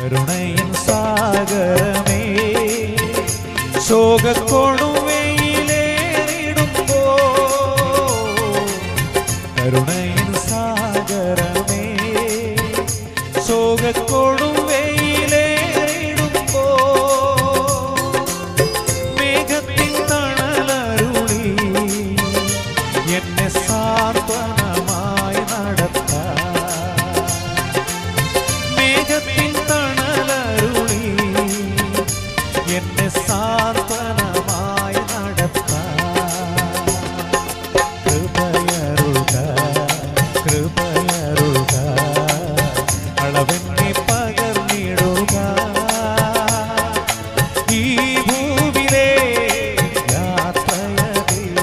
കരുണയിൻ സാഗരമേ, ശോകക്കൊടുവയിലേറിടുമ്പോ കരുണയിൻ സാഗരമേ, ശോകക്കൊടുവയിലേറിടുമ്പോ മേഘത്തിൻ തണലരുളി എന്നെ സാന്ത്വനമായി നടത്താൻ, മേഘത്തിൻ തണലരുളി എന്നെ സാന്ത്വനമായി നടത്താൻ. കൃപയരുക കൃപയരുക, അളവെന്നെ പകർന്നിടുക. ഈ ഭൂവിലെ യാത്രയതിൽ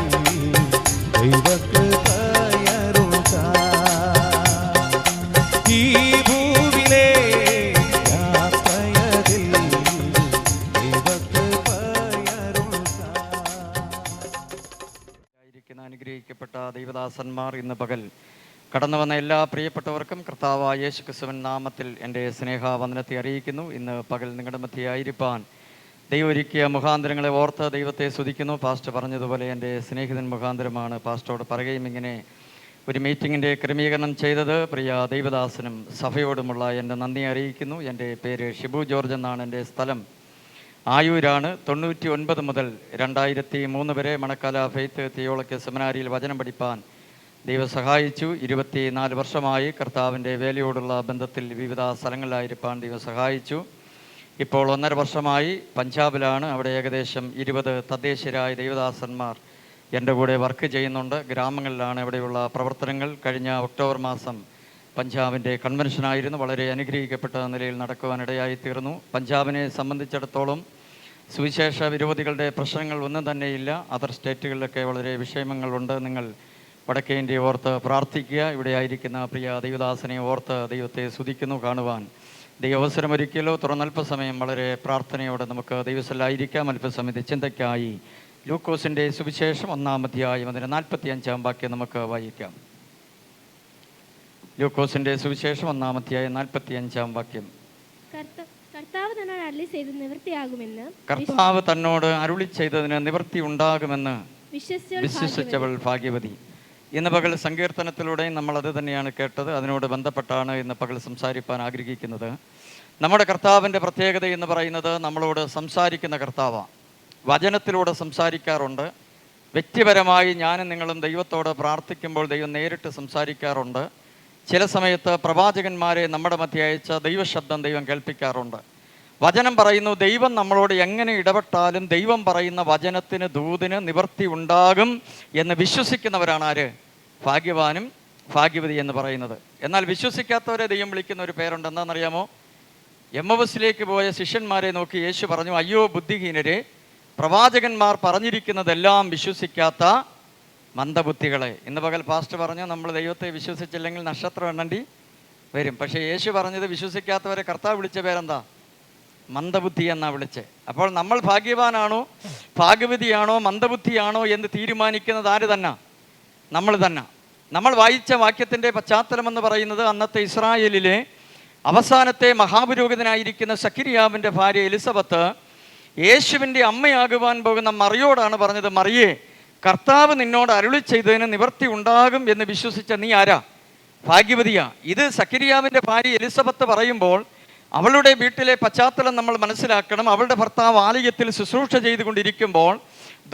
ദൈവകൃപയരുക. ഈ ഭൂവിലെ യാത്രയതിൽ ദൈവകൃപയരുക. അനുഗ്രഹിക്കപ്പെട്ട ദൈവദാസന്മാർ, ഇന്ന് പകൽ കടന്നു വന്ന എല്ലാ പ്രിയപ്പെട്ടവർക്കും കർത്താവായ യേശു ക്രിസ്തുവിൻ നാമത്തിൽ എൻ്റെ സ്നേഹവന്ദനത്തെ അറിയിക്കുന്നു. ഇന്ന് പകൽ നിങ്ങളുടെ മധ്യയായിരിക്കാൻ ദൈവം ഒരുക്കിയ മുഖാന്തരങ്ങളെ ഓർത്ത് ദൈവത്തെ സ്തുതിക്കുന്നു. പാസ്റ്റർ പറഞ്ഞതുപോലെ എൻ്റെ സ്നേഹിതൻ മുഖാന്തരമാണ് പാസ്റ്ററോട് പറയുകയും ഇങ്ങനെ ഒരു മീറ്റിങ്ങിൻ്റെ ക്രമീകരണം ചെയ്തത്. പ്രിയ ദൈവദാസനും സഭയോടുമുള്ള എൻ്റെ നന്ദി അറിയിക്കുന്നു. എൻ്റെ പേര് ഷിബു ജോർജ് എന്നാണ്. എൻ്റെ സ്ഥലം ആയൂരാണ്. 99 മുതൽ 2003 വരെ മണക്കാല ഫെയ്ത്ത് തിയോളജി സെമിനാരിയിൽ വചനം പഠിപ്പാൻ ദൈവം സഹായിച്ചു. 24 വർഷമായി കർത്താവിൻ്റെ വേലയോടുള്ള ബന്ധത്തിൽ വിവിധ സ്ഥലങ്ങളിലായിരിക്കാൻ ദൈവം സഹായിച്ചു. ഇപ്പോൾ 1.5 വർഷമായി പഞ്ചാബിലാണ്. അവിടെ ഏകദേശം 20 തദ്ദേശീയരായ ദൈവദാസന്മാർ എൻ്റെ കൂടെ വർക്ക് ചെയ്യുന്നുണ്ട്. ഗ്രാമങ്ങളിലാണ് ഇവിടെയുള്ള പ്രവർത്തനങ്ങൾ. കഴിഞ്ഞ ഒക്ടോബർ മാസം പഞ്ചാബിൻ്റെ കൺവെൻഷനായിരുന്നു. വളരെ അനുഗ്രഹിക്കപ്പെട്ട നിലയിൽ നടക്കുവാനിടയായി തീർന്നു. പഞ്ചാബിനെ സംബന്ധിച്ചിടത്തോളം സുവിശേഷ വിരോധികളുടെ പ്രശ്നങ്ങൾ ഒന്നും തന്നെയില്ല. അതർ സ്റ്റേറ്റുകളിലൊക്കെ വളരെ വിഷയങ്ങളുണ്ട്. നിങ്ങൾ വടക്കേ ഇന്ത്യ ഓർത്ത് പ്രാർത്ഥിക്കുക. ഇവിടെ ആയിരിക്കുന്ന പ്രിയ ദൈവദാസനെ ഓർത്ത് ദൈവത്തെ സ്തുതിക്കുന്നു. കാണുവാൻ ദൈവ അവസരമൊരുക്കിയല്ലോ. തുടർന്ന് അല്പസമയം വളരെ പ്രാർത്ഥനയോടെ നമുക്ക് ദൈവസ്ഥലായിരിക്കാം. അല്പസമയത്തെ ചിന്തയ്ക്കായി ലൂക്കോസിൻ്റെ സുവിശേഷം 1-ാം അധ്യായം അതിൻ്റെ 45-ാം വാക്യം നമുക്ക് വായിക്കാം. ലൂക്കോസിൻ്റെ സുവിശേഷം 1-ാം അധ്യായം 45-ാം വാക്യം. കർത്താവ് തന്നോട് അരുളി ചെയ്തതിന് നിവൃത്തി ഉണ്ടാകുമെന്ന് വിശ്വസിച്ചവൾ ഭാഗ്യവതി. ഇന്ന് പകൽ സങ്കീർത്തനത്തിലൂടെ നമ്മൾ അത് തന്നെയാണ് കേട്ടത്. അതിനോട് ബന്ധപ്പെട്ടാണ് ഇന്ന് പകൽ സംസാരിക്കാൻ ആഗ്രഹിക്കുന്നത്. നമ്മുടെ കർത്താവിൻ്റെ പ്രത്യേകത എന്ന് പറയുന്നത് നമ്മളോട് സംസാരിക്കുന്ന കർത്താവാണ്. വചനത്തിലൂടെ സംസാരിക്കാറുണ്ട്. വ്യക്തിപരമായി ഞാനും നിങ്ങളും ദൈവത്തോട് പ്രാർത്ഥിക്കുമ്പോൾ ദൈവം നേരിട്ട് സംസാരിക്കാറുണ്ട്. ചില സമയത്ത് പ്രവാചകന്മാരെ നമ്മുടെ മധ്യ അയച്ച ദൈവശബ്ദം ദൈവം കേൾപ്പിക്കാറുണ്ട്. വചനം പറയുന്നു, ദൈവം നമ്മളോട് എങ്ങനെ ഇടപെട്ടാലും ദൈവം പറയുന്ന വചനത്തിന് ദൂതിന് നിവൃത്തി ഉണ്ടാകും എന്ന് വിശ്വസിക്കുന്നവരാണ് ആര്? ഭാഗ്യവാനും ഭാഗ്യവതി എന്ന് പറയുന്നത്. എന്നാൽ വിശ്വസിക്കാത്തവരെ ദൈവം വിളിക്കുന്ന ഒരു പേരുണ്ട്. എന്താണെന്നറിയാമോ? എമ്മവസിലേക്ക് പോയ ശിഷ്യന്മാരെ നോക്കി യേശു പറഞ്ഞു, അയ്യോ ബുദ്ധിഹീനരെ, പ്രവാചകന്മാർ പറഞ്ഞിരിക്കുന്നതെല്ലാം വിശ്വസിക്കാത്ത മന്ദബുദ്ധികളെ. ഇന്ന് പകൽ പാസ്റ്റർ പറഞ്ഞു, നമ്മൾ ദൈവത്തെ വിശ്വസിച്ചില്ലെങ്കിൽ നക്ഷത്രം എണ്ണണ്ടി വരും. പക്ഷേ യേശു പറഞ്ഞത് വിശ്വസിക്കാത്തവരെ കർത്താവ് വിളിച്ച പേരെന്താ? മന്ദബുദ്ധി എന്നാ വിളിച്ചേ. അപ്പോൾ നമ്മൾ ഭാഗ്യവാനാണോ ഭാഗ്യവതിയാണോ മന്ദബുദ്ധിയാണോ എന്ന് തീരുമാനിക്കുന്നത് ആര് തന്നെ? നമ്മൾ തന്നെ. നമ്മൾ വായിച്ച വാക്യത്തിൻ്റെ പശ്ചാത്തലം എന്ന് പറയുന്നത് അന്നത്തെ ഇസ്രായേലിലെ അവസാനത്തെ മഹാപുരോഹിതനായിരിക്കുന്ന സഖരിയാവിൻ്റെ ഭാര്യ എലിസബത്ത് യേശുവിൻ്റെ അമ്മയാകുവാൻ പോകുന്ന മറിയോടാണ് പറഞ്ഞത്, മറിയേ, കർത്താവ് നിന്നോട് അരുളി ചെയ്തതിന് നിവൃത്തി ഉണ്ടാകും എന്ന് വിശ്വസിച്ച നീ ആരാ? ഭാഗ്യവതിയാ. ഇത് സഖരിയാവിൻ്റെ ഭാര്യ എലിസബത്ത് പറയുമ്പോൾ അവളുടെ വീട്ടിലെ പശ്ചാത്തലം നമ്മൾ മനസ്സിലാക്കണം. അവളുടെ ഭർത്താവ് ആലയത്തിൽ ശുശ്രൂഷ ചെയ്തുകൊണ്ടിരിക്കുമ്പോൾ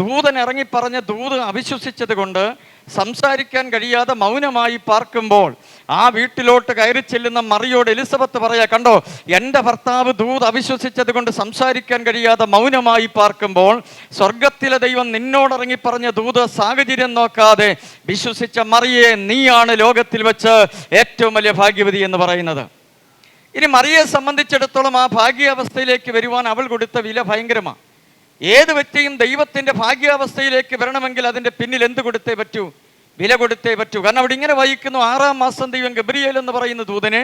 ദൂതൻ ഇറങ്ങിപ്പറഞ്ഞ ദൂത് അവിശ്വസിച്ചത് കൊണ്ട് സംസാരിക്കാൻ കഴിയാതെ മൗനമായി പാർക്കുമ്പോൾ ആ വീട്ടിലോട്ട് കയറി ചെല്ലുന്ന മറിയോട് എലിസബത്ത് പറയാ, കണ്ടോ, എൻ്റെ ഭർത്താവ് ദൂത് അവിശ്വസിച്ചത് കൊണ്ട് സംസാരിക്കാൻ കഴിയാതെ മൗനമായി പാർക്കുമ്പോൾ സ്വർഗത്തിലെ ദൈവം നിന്നോടിറങ്ങി പറഞ്ഞ ദൂത് സാഹചര്യം നോക്കാതെ വിശ്വസിച്ച മറിയെ, നീയാണ് ലോകത്തിൽ വെച്ച് ഏറ്റവും വലിയ ഭാഗ്യവതി എന്ന് പറയുന്നത്. ഇനി മറിയെ സംബന്ധിച്ചിടത്തോളം ആ ഭാഗ്യാവസ്ഥയിലേക്ക് വരുവാൻ അവൾ കൊടുത്ത വില ഭയങ്കരമാണ്. ഏത് വ്യക്തിയും ദൈവത്തിൻ്റെ ഭാഗ്യാവസ്ഥയിലേക്ക് വരണമെങ്കിൽ അതിൻ്റെ പിന്നിൽ എന്ത് കൊടുത്തേ പറ്റൂ? വില കൊടുത്തേ പറ്റൂ. കാരണം അവിടെ ഇങ്ങനെ വായിക്കുന്നു, 6-ാം മാസം ദൈവം ഗബ്രിയേൽ എന്ന് പറയുന്ന ദൂതനെ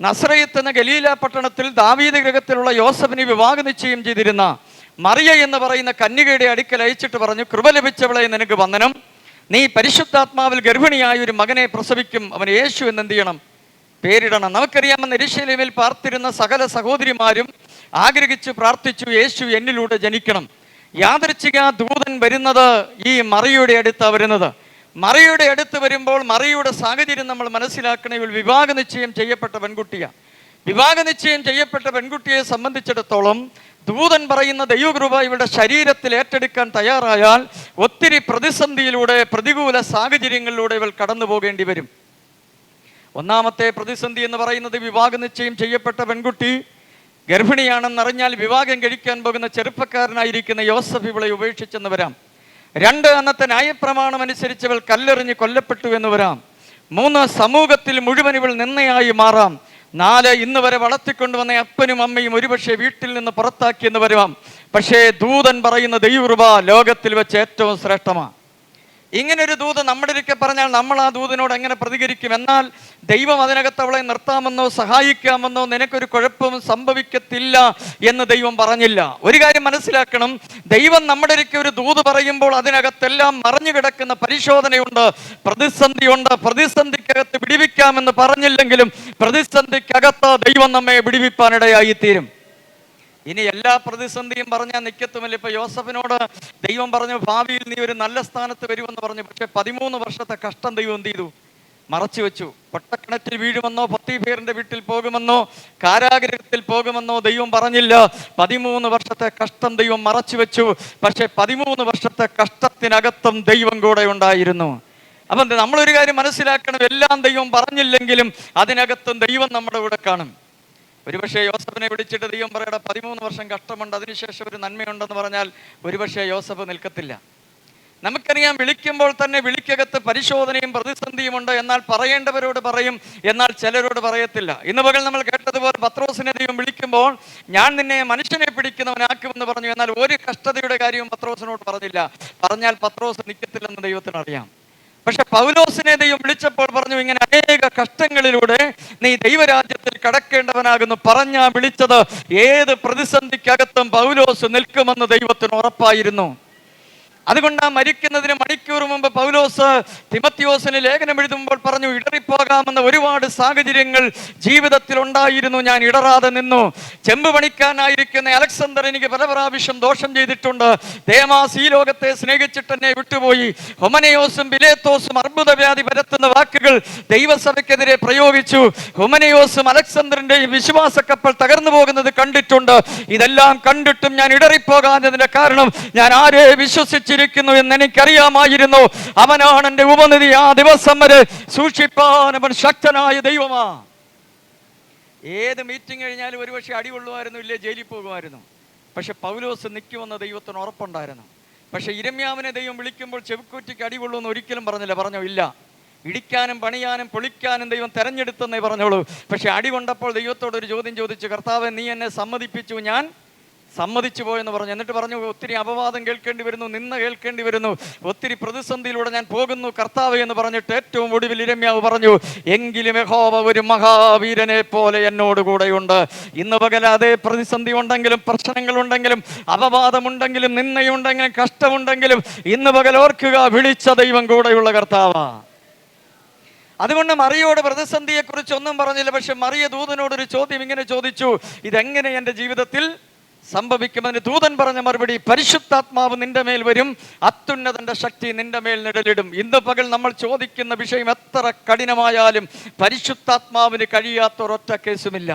നസറയത്ത് എന്ന ഗലീല പട്ടണത്തിൽ ദാവീദ് ഗൃഹത്തിലുള്ള യോസഫിനെ വിവാഹ നിശ്ചയം ചെയ്തിരുന്ന മറിയ എന്ന് പറയുന്ന കന്യകയുടെ അടുക്കൽ അയച്ചിട്ട് പറഞ്ഞു, കൃപ ലഭിച്ചവളെ നിനക്ക് വന്ദനം, നീ പരിശുദ്ധാത്മാവിൽ ഗർഭിണിയായ ഒരു മകനെ പ്രസവിക്കും, അവൻ യേശു എന്ന് എന്ത് ചെയ്യണം? പേരിടണം. നമുക്കറിയാമെന്ന് യെരൂശലേമിൽ പാർത്തിരുന്ന സകല സഹോദരിമാരും ആഗ്രഹിച്ചു പ്രാർത്ഥിച്ചു, യേശു എന്നിലൂടെ ജനിക്കണം. യാദൃച്ഛിക ദൂതൻ വരുന്നത് ഈ മറിയയുടെ അടുത്താണ് വരുന്നത്. മറിയയുടെ അടുത്ത് വരുമ്പോൾ മറിയയുടെ സാഹചര്യം നമ്മൾ മനസ്സിലാക്കണം. ഇവൾ വിവാഹ നിശ്ചയം ചെയ്യപ്പെട്ട പെൺകുട്ടിയാണ്. വിവാഹ നിശ്ചയം ചെയ്യപ്പെട്ട പെൺകുട്ടിയെ സംബന്ധിച്ചിടത്തോളം ദൂതൻ പറയുന്ന ദൈവകൃപ ഇവളുടെ ശരീരത്തിൽ ഏറ്റെടുക്കാൻ തയ്യാറായാൽ ഒത്തിരി പ്രതിസന്ധിയിലൂടെ, പ്രതികൂല സാഹചര്യങ്ങളിലൂടെ ഇവൾ കടന്നു പോകേണ്ടി വരും. ഒന്നാമത്തെ പ്രതിസന്ധി എന്ന് പറയുന്നത്, വിവാഹ നിശ്ചയം ചെയ്യപ്പെട്ട പെൺകുട്ടി ഗർഭിണിയാണെന്നറിഞ്ഞാൽ വിവാഹം കഴിക്കാൻ പോകുന്ന ചെറുപ്പക്കാരനായിരിക്കുന്ന യോസഫ് ഇവളെ ഉപേക്ഷിച്ചെന്ന് വരാം. 2, അന്നത്തെ ന്യായപ്രമാണം അനുസരിച്ച് ഇവൾ കല്ലെറിഞ്ഞ് കൊല്ലപ്പെട്ടു എന്ന് വരാം. 3, സമൂഹത്തിൽ മുഴുവൻ ഇവൾ നിന്നയായി മാറാം. 4, ഇന്ന് വരെ വളർത്തിക്കൊണ്ടുവന്ന അപ്പനും അമ്മയും ഒരുപക്ഷെ വീട്ടിൽ നിന്ന് പുറത്താക്കിയെന്ന് വരാം. പക്ഷേ ദൂതൻ പറയുന്ന ദൈവകൃപ ലോകത്തിൽ വെച്ച് ഏറ്റവും ശ്രേഷ്ഠമാണ്. ഇങ്ങനൊരു ദൂത് നമ്മുടെ ഒരിക്കൽ പറഞ്ഞാൽ നമ്മൾ ആ ദൂതനോട് എങ്ങനെ പ്രതികരിക്കും? എന്നാൽ ദൈവം അതിനകത്ത് അവളെ നിർത്താമെന്നോ സഹായിക്കാമെന്നോ നിനക്കൊരു കുഴപ്പവും സംഭവിക്കത്തില്ല എന്ന് ദൈവം പറഞ്ഞില്ല. ഒരു കാര്യം മനസ്സിലാക്കണം, ദൈവം നമ്മുടെ ഒരിക്കൽ ഒരു ദൂത് പറയുമ്പോൾ അതിനകത്തെല്ലാം മറഞ്ഞു കിടക്കുന്ന പരിശോധനയുണ്ട്, പ്രതിസന്ധിയുണ്ട്. പ്രതിസന്ധിക്കകത്ത് വിടിവിക്കാമെന്ന് പറഞ്ഞില്ലെങ്കിലും പ്രതിസന്ധിക്കകത്ത് ദൈവം നമ്മെ വിടിവിപ്പാനിടയായിത്തീരും. ഇനി എല്ലാ പ്രതിസന്ധിയും പറഞ്ഞാൽ നിൽക്കത്തുമില്ല. ഇപ്പൊ യോസഫിനോട് ദൈവം പറഞ്ഞു, ഭാവിയിൽ നീ ഒരു നല്ല സ്ഥാനത്ത് വരുമെന്ന് പറഞ്ഞു. പക്ഷെ 13 വർഷത്തെ കഷ്ടം ദൈവം എന്ത് ചെയ്തു? മറച്ചു വെച്ചു. പൊട്ടക്കിണറ്റിൽ വീഴുമെന്നോ, പോത്തിഫേറിന്റെ വീട്ടിൽ പോകുമെന്നോ, കാരാഗൃഹത്തിൽ പോകുമെന്നോ ദൈവം പറഞ്ഞില്ല. 13 വർഷത്തെ കഷ്ടം ദൈവം മറച്ചു വെച്ചു. പക്ഷെ 13 വർഷത്തെ കഷ്ടത്തിനകത്തും ദൈവം കൂടെ ഉണ്ടായിരുന്നു. അപ്പം നമ്മളൊരു കാര്യം മനസ്സിലാക്കണം, എല്ലാം ദൈവം പറഞ്ഞില്ലെങ്കിലും അതിനകത്തും ദൈവം നമ്മുടെ കൂടെ കാണും. ഒരുപക്ഷെ യോസഫിനെ വിളിച്ചിട്ട് ദൈവം പറയട 13 വർഷം കഷ്ടമുണ്ട്, അതിനുശേഷം ഒരു നന്മയുണ്ടെന്ന് പറഞ്ഞാൽ ഒരുപക്ഷെ യോസഫ് നിൽക്കത്തില്ല. നമുക്കറിയാം, വിളിക്കുമ്പോൾ തന്നെ വിളിക്കകത്ത് പരിശോധനയും പ്രതിസന്ധിയും ഉണ്ട്. എന്നാൽ പറയേണ്ടവരോട് പറയും, എന്നാൽ ചിലരോട് പറയത്തില്ല. ഇന്ന് പകൽ നമ്മൾ കേട്ടതുപോലെ പത്രോസിനെ ദൈവം വിളിക്കുമ്പോൾ ഞാൻ നിന്നെ മനുഷ്യനെ പിടിക്കുന്നവനാക്കുമെന്ന് പറഞ്ഞു. എന്നാൽ ഒരു കഷ്ടതയുടെ കാര്യവും പത്രോസിനോട് പറഞ്ഞില്ല. പറഞ്ഞാൽ പത്രോസ് നിൽക്കത്തില്ലെന്ന് ദൈവത്തിന് അറിയാം. പക്ഷെ പൗലോസിനെ ദൈവം വിളിച്ചപ്പോൾ പറഞ്ഞു, ഇങ്ങനെ അനേക കഷ്ടങ്ങളിലൂടെ നീ ദൈവരാജ്യത്തിൽ കടക്കേണ്ടവനാകുന്നു. പറഞ്ഞാ വിളിച്ചത് ഏത് പ്രതിസന്ധിക്കകത്തും പൗലോസ് നിൽക്കുമെന്ന് ദൈവത്തിന് ഉറപ്പായിരുന്നു. അതുകൊണ്ട് ആ മരിക്കുന്നതിന് മണിക്കൂർ മുമ്പ് പൗലോസ് തിമത്തിയോസിന് ലേഖനം എഴുതുമ്പോൾ പറഞ്ഞു, ഇടറിപ്പോകാമെന്ന ഒരുപാട് സാഹചര്യങ്ങൾ ജീവിതത്തിൽ ഉണ്ടായിരുന്നു, ഞാൻ ഇടറാതെ നിന്നു. ചെമ്പ് പണിക്കാനായിരിക്കുന്ന അലക്സാണ്ടർ എനിക്ക് പല പ്രാവശ്യം ദോഷം ചെയ്തിട്ടുണ്ട്. ദേമാസ് ഈ ലോകത്തെ സ്നേഹിച്ചിട്ട് എന്നെ വിട്ടുപോയി. ഹുമനയോസും ബിലേത്തോസും അർബുദവ്യാധി പരത്തുന്ന വാക്കുകൾ ദൈവസഭയ്ക്കെതിരെ പ്രയോഗിച്ചു. ഹുമനയോസും അലക്സാണ്ടറിന്റെയും വിശ്വാസ കപ്പൽ തകർന്നു പോകുന്നത് കണ്ടിട്ടുണ്ട്. ഇതെല്ലാം കണ്ടിട്ടും ഞാൻ ഇടറിപ്പോകാഞ്ഞതിന്റെ കാരണം ഞാൻ ആരെ വിശ്വസിച്ചിരിക്കുന്നു എന്ന് എനിക്കറിയാമായിരുന്നു. അവനാണ് എന്റെ ഉപനിധി. ആ ദിവസം വരെ സൂക്ഷിപ്പാൻ അവൻ ശക്തനായ ദൈവമാ. ഏത് മീറ്റിംഗ് കഴിഞ്ഞാലും ഒരുപക്ഷെ അടി കൊള്ളുമായിരുന്നു, ഇല്ലേ ജയിലിൽ പോകുമായിരുന്നു. പക്ഷെ പൗലോസ് നിൽക്കുമെന്ന് ദൈവത്തിന് ഉറപ്പുണ്ടായിരുന്നു. പക്ഷെ ഇരമ്യാവിനെ ദൈവം വിളിക്കുമ്പോൾ ചെവിക്കൂറ്റിക്ക് അടി കൊള്ളുമെന്ന് ഒരിക്കലും പറഞ്ഞില്ല. പറഞ്ഞോ ഇല്ല, ഇടിക്കാനും പണിയാനും പൊളിക്കാനും ദൈവം തെരഞ്ഞെടുത്തെന്നേ പറഞ്ഞോളൂ. പക്ഷെ അടി കൊണ്ടപ്പോൾ ദൈവത്തോട് ഒരു ചോദ്യം ചോദിച്ചു, കർത്താവേ നീ എന്നെ സമ്മതിപ്പിച്ചു, ഞാൻ സമ്മതിച്ചു പോയെന്ന് പറഞ്ഞു. എന്നിട്ട് പറഞ്ഞു, ഒത്തിരി അപവാദം കേൾക്കേണ്ടി വരുന്നു, നിന്ന കേൾക്കേണ്ടി വരുന്നു, ഒത്തിരി പ്രതിസന്ധിയിലൂടെ ഞാൻ പോകുന്നു കർത്താവേ എന്ന് പറഞ്ഞിട്ട് ഏറ്റവും ഒടുവിൽ ഇരമ്യാവ് പറഞ്ഞു, എങ്കിലും യഹോവ ഒരു മഹാവീരനെ പോലെ എന്നോട് കൂടെയുണ്ട്. ഇന്ന് പകൽ അതേ പ്രതിസന്ധി ഉണ്ടെങ്കിലും, പ്രശ്നങ്ങളുണ്ടെങ്കിലും, അപവാദമുണ്ടെങ്കിലും, നിന്നയുണ്ടെങ്കിലും, കഷ്ടമുണ്ടെങ്കിലും, ഇന്ന് പകൽ ഓർക്കുക, വിളിച്ച ദൈവം കൂടെയുള്ള കർത്താവാ. അതുകൊണ്ട് മറിയോട് പ്രതിസന്ധിയെക്കുറിച്ച് ഒന്നും പറഞ്ഞില്ല. പക്ഷെ മറിയ ദൂതനോടൊരു ചോദ്യം ഇങ്ങനെ ചോദിച്ചു, ഇതെങ്ങനെ എൻ്റെ ജീവിതത്തിൽ സംഭവിക്കുമെന്ന്. ദൂതൻ പറഞ്ഞ മറുപടി, പരിശുദ്ധാത്മാവ് നിന്റെ മേൽ വരും, അത്യുന്നതന്റെ ശക്തി നിന്റെ മേൽ നിഴലിടും. ഇന്ന് പകൽ നമ്മൾ ചോദിക്കുന്ന വിഷയം എത്ര കഠിനമായാലും പരിശുദ്ധാത്മാവിന് കഴിയാത്ത ഒരൊറ്റ കേസുമില്ല.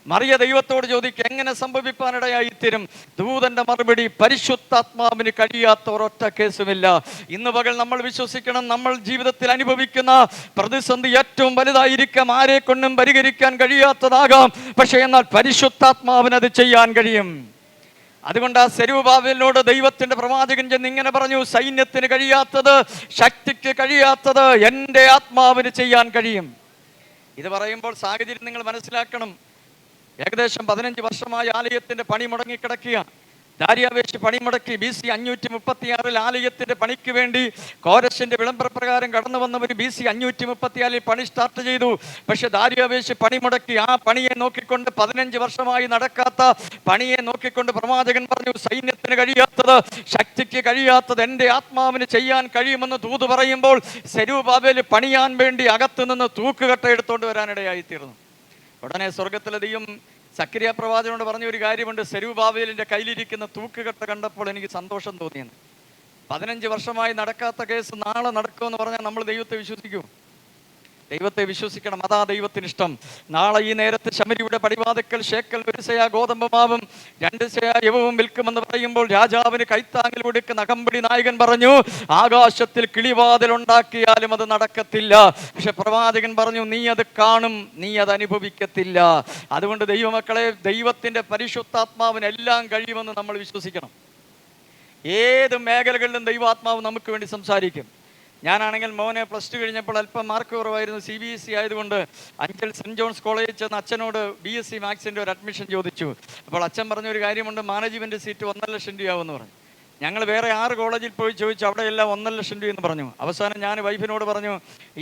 മറിയ ദൈവത്തോട് ചോദിക്കുക, എങ്ങനെ സംഭവിപ്പാനിടയായിത്തീരും? ദൂതന്റെ മറുപടി, പരിശുദ്ധാത്മാവിന് കഴിയാത്ത ഒരൊറ്റ കേസുമില്ല. ഇന്ന് പകൽ നമ്മൾ വിശ്വസിക്കണം, നമ്മൾ ജീവിതത്തിൽ അനുഭവിക്കുന്ന പ്രതിസന്ധി ഏറ്റവും വലുതായിരിക്കാം, ആരെ കൊണ്ടും പരിഹരിക്കാൻ കഴിയാത്തതാകാം. പക്ഷേ എന്നാൽ പരിശുദ്ധാത്മാവിന് അത് ചെയ്യാൻ കഴിയും. അതുകൊണ്ട് ആ സെരൂബാബേലിനോട് ദൈവത്തിന്റെ പ്രവാചകൻ ചെന്ന് ഇങ്ങനെ പറഞ്ഞു, സൈന്യത്തിന് കഴിയാത്തത്, ശക്തിക്ക് കഴിയാത്തത് എൻ്റെ ആത്മാവിന് ചെയ്യാൻ കഴിയും. ഇത് പറയുമ്പോൾ സാഹചര്യം നിങ്ങൾ മനസ്സിലാക്കണം. ഏകദേശം 15 വർഷമായി ആലയത്തിന്റെ പണി മുടങ്ങിക്കിടക്കുക. ദാര്യാവേശ് പണിമുടക്കി BC 536 ആലയത്തിന്റെ പണിക്ക് വേണ്ടി കോരശിന്റെ വിളംബരപ്രകാരം കടന്നു വന്നവർ BC 534 പണി സ്റ്റാർട്ട് ചെയ്തു. പക്ഷെ ദാര്യാവേശ് പണിമുടക്കി. ആ പണിയെ നോക്കിക്കൊണ്ട് 15 വർഷമായി നടക്കാത്ത പണിയെ നോക്കിക്കൊണ്ട് പ്രവാചകൻ പറഞ്ഞു, സൈന്യത്തിന് കഴിയാത്തത്, ശക്തിക്ക് കഴിയാത്തത് എൻ്റെ ആത്മാവിന് ചെയ്യാൻ കഴിയുമെന്ന് ദൂത് പറയുമ്പോൾ സെരുബ്ബാബേൽ പണിയാൻ വേണ്ടി അകത്തു നിന്ന് തൂക്കുകട്ട എടുത്തുകൊണ്ട് വരാനിടയായിത്തീർന്നു. ഉടനെ സ്വർഗത്തിലെ ദൈവം സക്കറിയ പ്രവാചകനോട് പറഞ്ഞ ഒരു കാര്യമുണ്ട്, സെരുബ്ബാബേലിന്റെ കയ്യിലിരിക്കുന്ന തൂക്കുകട്ട കണ്ടപ്പോൾ എനിക്ക് സന്തോഷം തോന്നിയെന്ന്. 15 വർഷമായി നടക്കാത്ത കേസ് നാളെ നടക്കുമെന്ന് പറഞ്ഞാൽ നമ്മൾ ദൈവത്തെ വിശ്വസിക്കൂ? ദൈവത്തെ വിശ്വസിക്കണം. അതാ ദൈവത്തിന് ഇഷ്ടം. നാളെ ഈ നേരത്ത് ശമരിയുടെ പടിവാതിക്കൽ ശേക്കൽ 1 സെയ ഗോതമ്പ് മാവും 2 സെയ യവവും വിൽക്കുമെന്ന് പറയുമ്പോൾ രാജാവിന് കൈത്താങ്ങിൽ കൊടുക്കുന്ന അകമ്പടി നായകൻ പറഞ്ഞു, ആകാശത്തിൽ കിളിവാതിൽ ഉണ്ടാക്കിയാലും അത് നടക്കത്തില്ല. പക്ഷെ പ്രവാചകൻ പറഞ്ഞു, നീ അത് കാണും, നീ അത് അനുഭവിക്കത്തില്ല. അതുകൊണ്ട് ദൈവമക്കളെ, ദൈവത്തിന്റെ പരിശുദ്ധാത്മാവിന് എല്ലാം കഴിയുമെന്ന് നമ്മൾ വിശ്വസിക്കണം. ഏത് മേഖലകളിലും ദൈവാത്മാവ് നമുക്ക് വേണ്ടി സംസാരിക്കും. ഞാനാണെങ്കിൽ മോനെ +2 കഴിഞ്ഞപ്പോൾ അല്പം മാർക്ക് കുറവായിരുന്നു. CBSE ആയതുകൊണ്ട് അഞ്ചൽ സെൻറ് ജോൺസ് കോളേജിൽ ചെന്ന് അച്ഛനോട് BSc മാത്സിൻ്റെ ഒരു അഡ്മിഷൻ ചോദിച്ചു. അപ്പോൾ അച്ഛൻ പറഞ്ഞൊരു കാര്യമുണ്ട്, മാനേജ്മെൻറ്റ് സീറ്റ് 1.5 ലക്ഷം രൂപയാവുമെന്ന് പറഞ്ഞു. ഞങ്ങൾ വേറെ 6 കോളേജിൽ പോയി ചോദിച്ചു, അവിടെയെല്ലാം 1.5 ലക്ഷം രൂപ എന്ന് പറഞ്ഞു. അവസാനം ഞാൻ വൈഫിനോട് പറഞ്ഞു,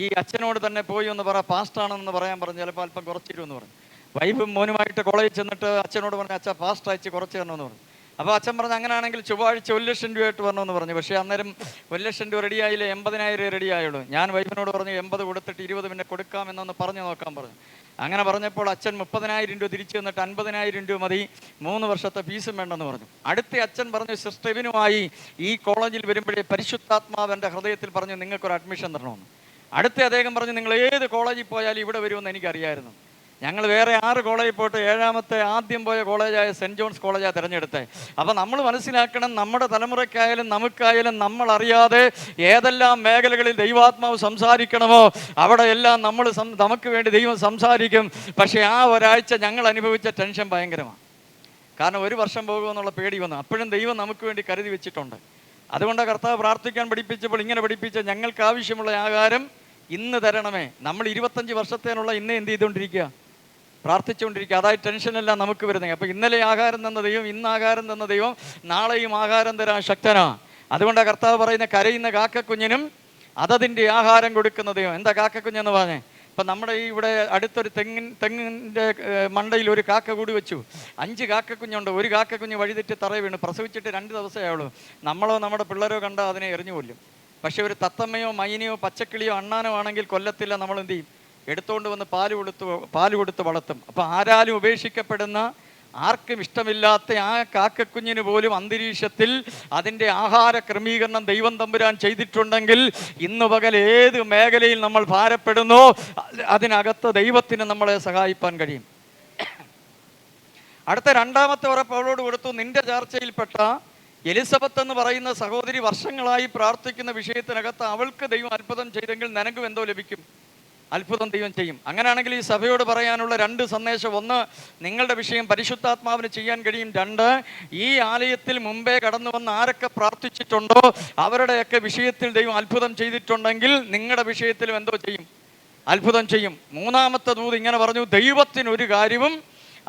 ഈ അച്ഛനോട് തന്നെ പോയി ഒന്ന് പറ, പാസ്റ്റാണെന്ന് പറയാൻ പറഞ്ഞു, ചിലപ്പോൾ അല്പം കുറച്ചിരുമെന്ന് പറഞ്ഞു. വൈഫും മോനുമായിട്ട് കോളേജിൽ ചെന്നിട്ട് അച്ഛനോട് പറഞ്ഞു, അച്ഛാ പാസ്റ്റ് അയച്ച് കുറച്ച് തരണമെന്ന് പറഞ്ഞു. അപ്പോൾ അച്ഛൻ പറഞ്ഞു, അങ്ങനെയാണെങ്കിൽ ചൊവ്വാഴ്ച 1 ലക്ഷം രൂപയായിട്ട് വരണമെന്ന് പറഞ്ഞു. പക്ഷേ അന്നേരം 1 ലക്ഷം രൂപ റെഡിയായില്ല, 80,000 റെഡിയായുള്ളൂ. ഞാൻ വൈഫിനോട് പറഞ്ഞു, 80 കൊടുത്തിട്ട് 20 പിന്നെ കൊടുക്കാമെന്നൊന്ന് പറഞ്ഞു നോക്കാൻ പറഞ്ഞു. അങ്ങനെ പറഞ്ഞപ്പോൾ അച്ഛൻ 30,000 രൂപ തിരിച്ചു തന്നിട്ട് 50,000 രൂപ മതി, 3 വർഷത്തെ ഫീസും വേണ്ടെന്ന് പറഞ്ഞു. അടുത്ത അച്ഛൻ പറഞ്ഞു, സിസ്റ്റർ എബിനുമായി ഈ കോളേജിൽ വരുമ്പോഴേ പരിശുദ്ധാത്മാവ് എൻ്റെ ഹൃദയത്തിൽ പറഞ്ഞു, നിങ്ങൾക്കൊരു അഡ്മിഷൻ തരണമെന്ന്. അടുത്ത അദ്ദേഹം പറഞ്ഞു, നിങ്ങൾ ഏത് കോളേജിൽ പോയാലും ഇവിടെ വരുമെന്ന് എനിക്കറിയായിരുന്നു. ഞങ്ങൾ വേറെ 6 കോളേജിൽ പോയിട്ട് 7ാമത്തെ ആദ്യം പോയ കോളേജായ സെൻറ് ജോൺസ് കോളേജാണ് തിരഞ്ഞെടുത്തത്. അപ്പോൾ നമ്മൾ മനസ്സിലാക്കണം, നമ്മുടെ തലമുറയ്ക്കായാലും നമുക്കായാലും നമ്മളറിയാതെ ഏതെല്ലാം മേഖലകളിൽ ദൈവാത്മാവ് സംസാരിക്കണമോ അവിടെയെല്ലാം നമുക്ക് വേണ്ടി ദൈവം സംസാരിക്കും. പക്ഷേ ആ ഒരാഴ്ച ഞങ്ങൾ അനുഭവിച്ച ടെൻഷൻ ഭയങ്കരമാണ്. കാരണം 1 വർഷം പോകുമെന്നുള്ള പേടി വന്നു. അപ്പോഴും ദൈവം നമുക്ക് വേണ്ടി കരുതി വെച്ചിട്ടുണ്ട്. അതുകൊണ്ട് കർത്താവ് പ്രാർത്ഥിക്കാൻ പഠിപ്പിച്ചപ്പോൾ ഇങ്ങനെ പഠിപ്പിച്ച, ഞങ്ങൾക്ക് ആവശ്യമുള്ള ആഹാരം ഇന്ന് തരണമേ. നമ്മൾ 25 വർഷത്തേനുള്ള ഇന്ന് എന്ത് ചെയ്തുകൊണ്ടിരിക്കുക? പ്രാർത്ഥിച്ചുകൊണ്ടിരിക്കുക. അതായത് ടെൻഷനെല്ലാം നമുക്ക് വരുന്നത്. അപ്പോൾ ഇന്നലെ ആഹാരം തന്ന ദൈവം ഇന്ന് ആഹാരം തന്ന ദൈവം നാളെയും ആഹാരം തരാൻ ശക്തനാ. അതുകൊണ്ടാണ് കർത്താവ് പറയുന്ന, കരയുന്ന കാക്കക്കുഞ്ഞിനും അതതിൻ്റെ ആഹാരം കൊടുക്കുന്ന ദൈവം. എന്താ കാക്കക്കുഞ്ഞെന്ന് പറഞ്ഞേ? ഇപ്പം നമ്മുടെ ഈ ഇവിടെ അടുത്തൊരു തെങ്ങിൻ്റെ മണ്ടയിൽ ഒരു കാക്ക കൂടി വെച്ചു. 5 കാക്കക്കുഞ്ഞുണ്ട്. ഒരു കാക്കക്കുഞ്ഞ് വഴിതെറ്റി തറ വീണ് പ്രസവിച്ചിട്ട് 2 ദിവസമേ ആയുള്ളൂ. നമ്മളോ നമ്മുടെ പിള്ളേരോ കണ്ടാൽ അതിനെ എറിഞ്ഞു കൊല്ലും. പക്ഷെ ഒരു തത്തമ്മയോ മൈനയോ പച്ചക്കിളിയോ അണ്ണാനോ ആണെങ്കിൽ കൊല്ലത്തില്ല. നമ്മൾ എന്ത് ചെയ്യും? എടുത്തുകൊണ്ട് വന്ന് പാല് കൊടുത്ത് വളർത്തും. അപ്പോൾ ആരാലും ഉപേക്ഷിക്കപ്പെടുന്ന, ആർക്കും ഇഷ്ടമില്ലാത്ത ആ കാക്കക്കുഞ്ഞിന് പോലും അന്തരീക്ഷത്തിൽ അതിൻ്റെ ആഹാര ക്രമീകരണം ദൈവം തമ്പുരാൻ ചെയ്തിട്ടുണ്ടെങ്കിൽ ഇന്ന് പകൽ ഏത് മേഖലയിൽ നമ്മൾ ഭാരപ്പെടുന്നോ അതിനകത്ത് ദൈവത്തിന് നമ്മളെ സഹായിപ്പാൻ കഴിയും. അടുത്ത 2ാമത്തെ ഉറപ്പ് അവളോട് കൊടുത്തു, നിന്റെ ചർച്ചയിൽപ്പെട്ട എലിസബത്ത് എന്ന് പറയുന്ന സഹോദരി വർഷങ്ങളായി പ്രാർത്ഥിക്കുന്ന വിഷയത്തിനകത്ത് അവൾക്ക് ദൈവം അത്ഭുതം ചെയ്തെങ്കിൽ നിനക്കും എന്തോ ലഭിക്കും? അത്ഭുതം ദൈവം ചെയ്യും. അങ്ങനെയാണെങ്കിൽ ഈ സഭയോട് പറയാനുള്ള 2 സന്ദേശം: 1, നിങ്ങളുടെ വിഷയം പരിശുദ്ധാത്മാവിന് ചെയ്യാൻ കഴിയും. 2, ഈ ആലയത്തിൽ മുമ്പേ കടന്നു വന്ന് ആരൊക്കെ പ്രാർത്ഥിച്ചിട്ടുണ്ടോ അവരുടെയൊക്കെ വിഷയത്തിൽ ദൈവം അത്ഭുതം ചെയ്തിട്ടുണ്ടെങ്കിൽ നിങ്ങളുടെ വിഷയത്തിലും എന്തോ ചെയ്യും? അത്ഭുതം ചെയ്യും. 3ാമത്തെ ദൂത് ഇങ്ങനെ പറഞ്ഞു, ദൈവത്തിനൊരു കാര്യവും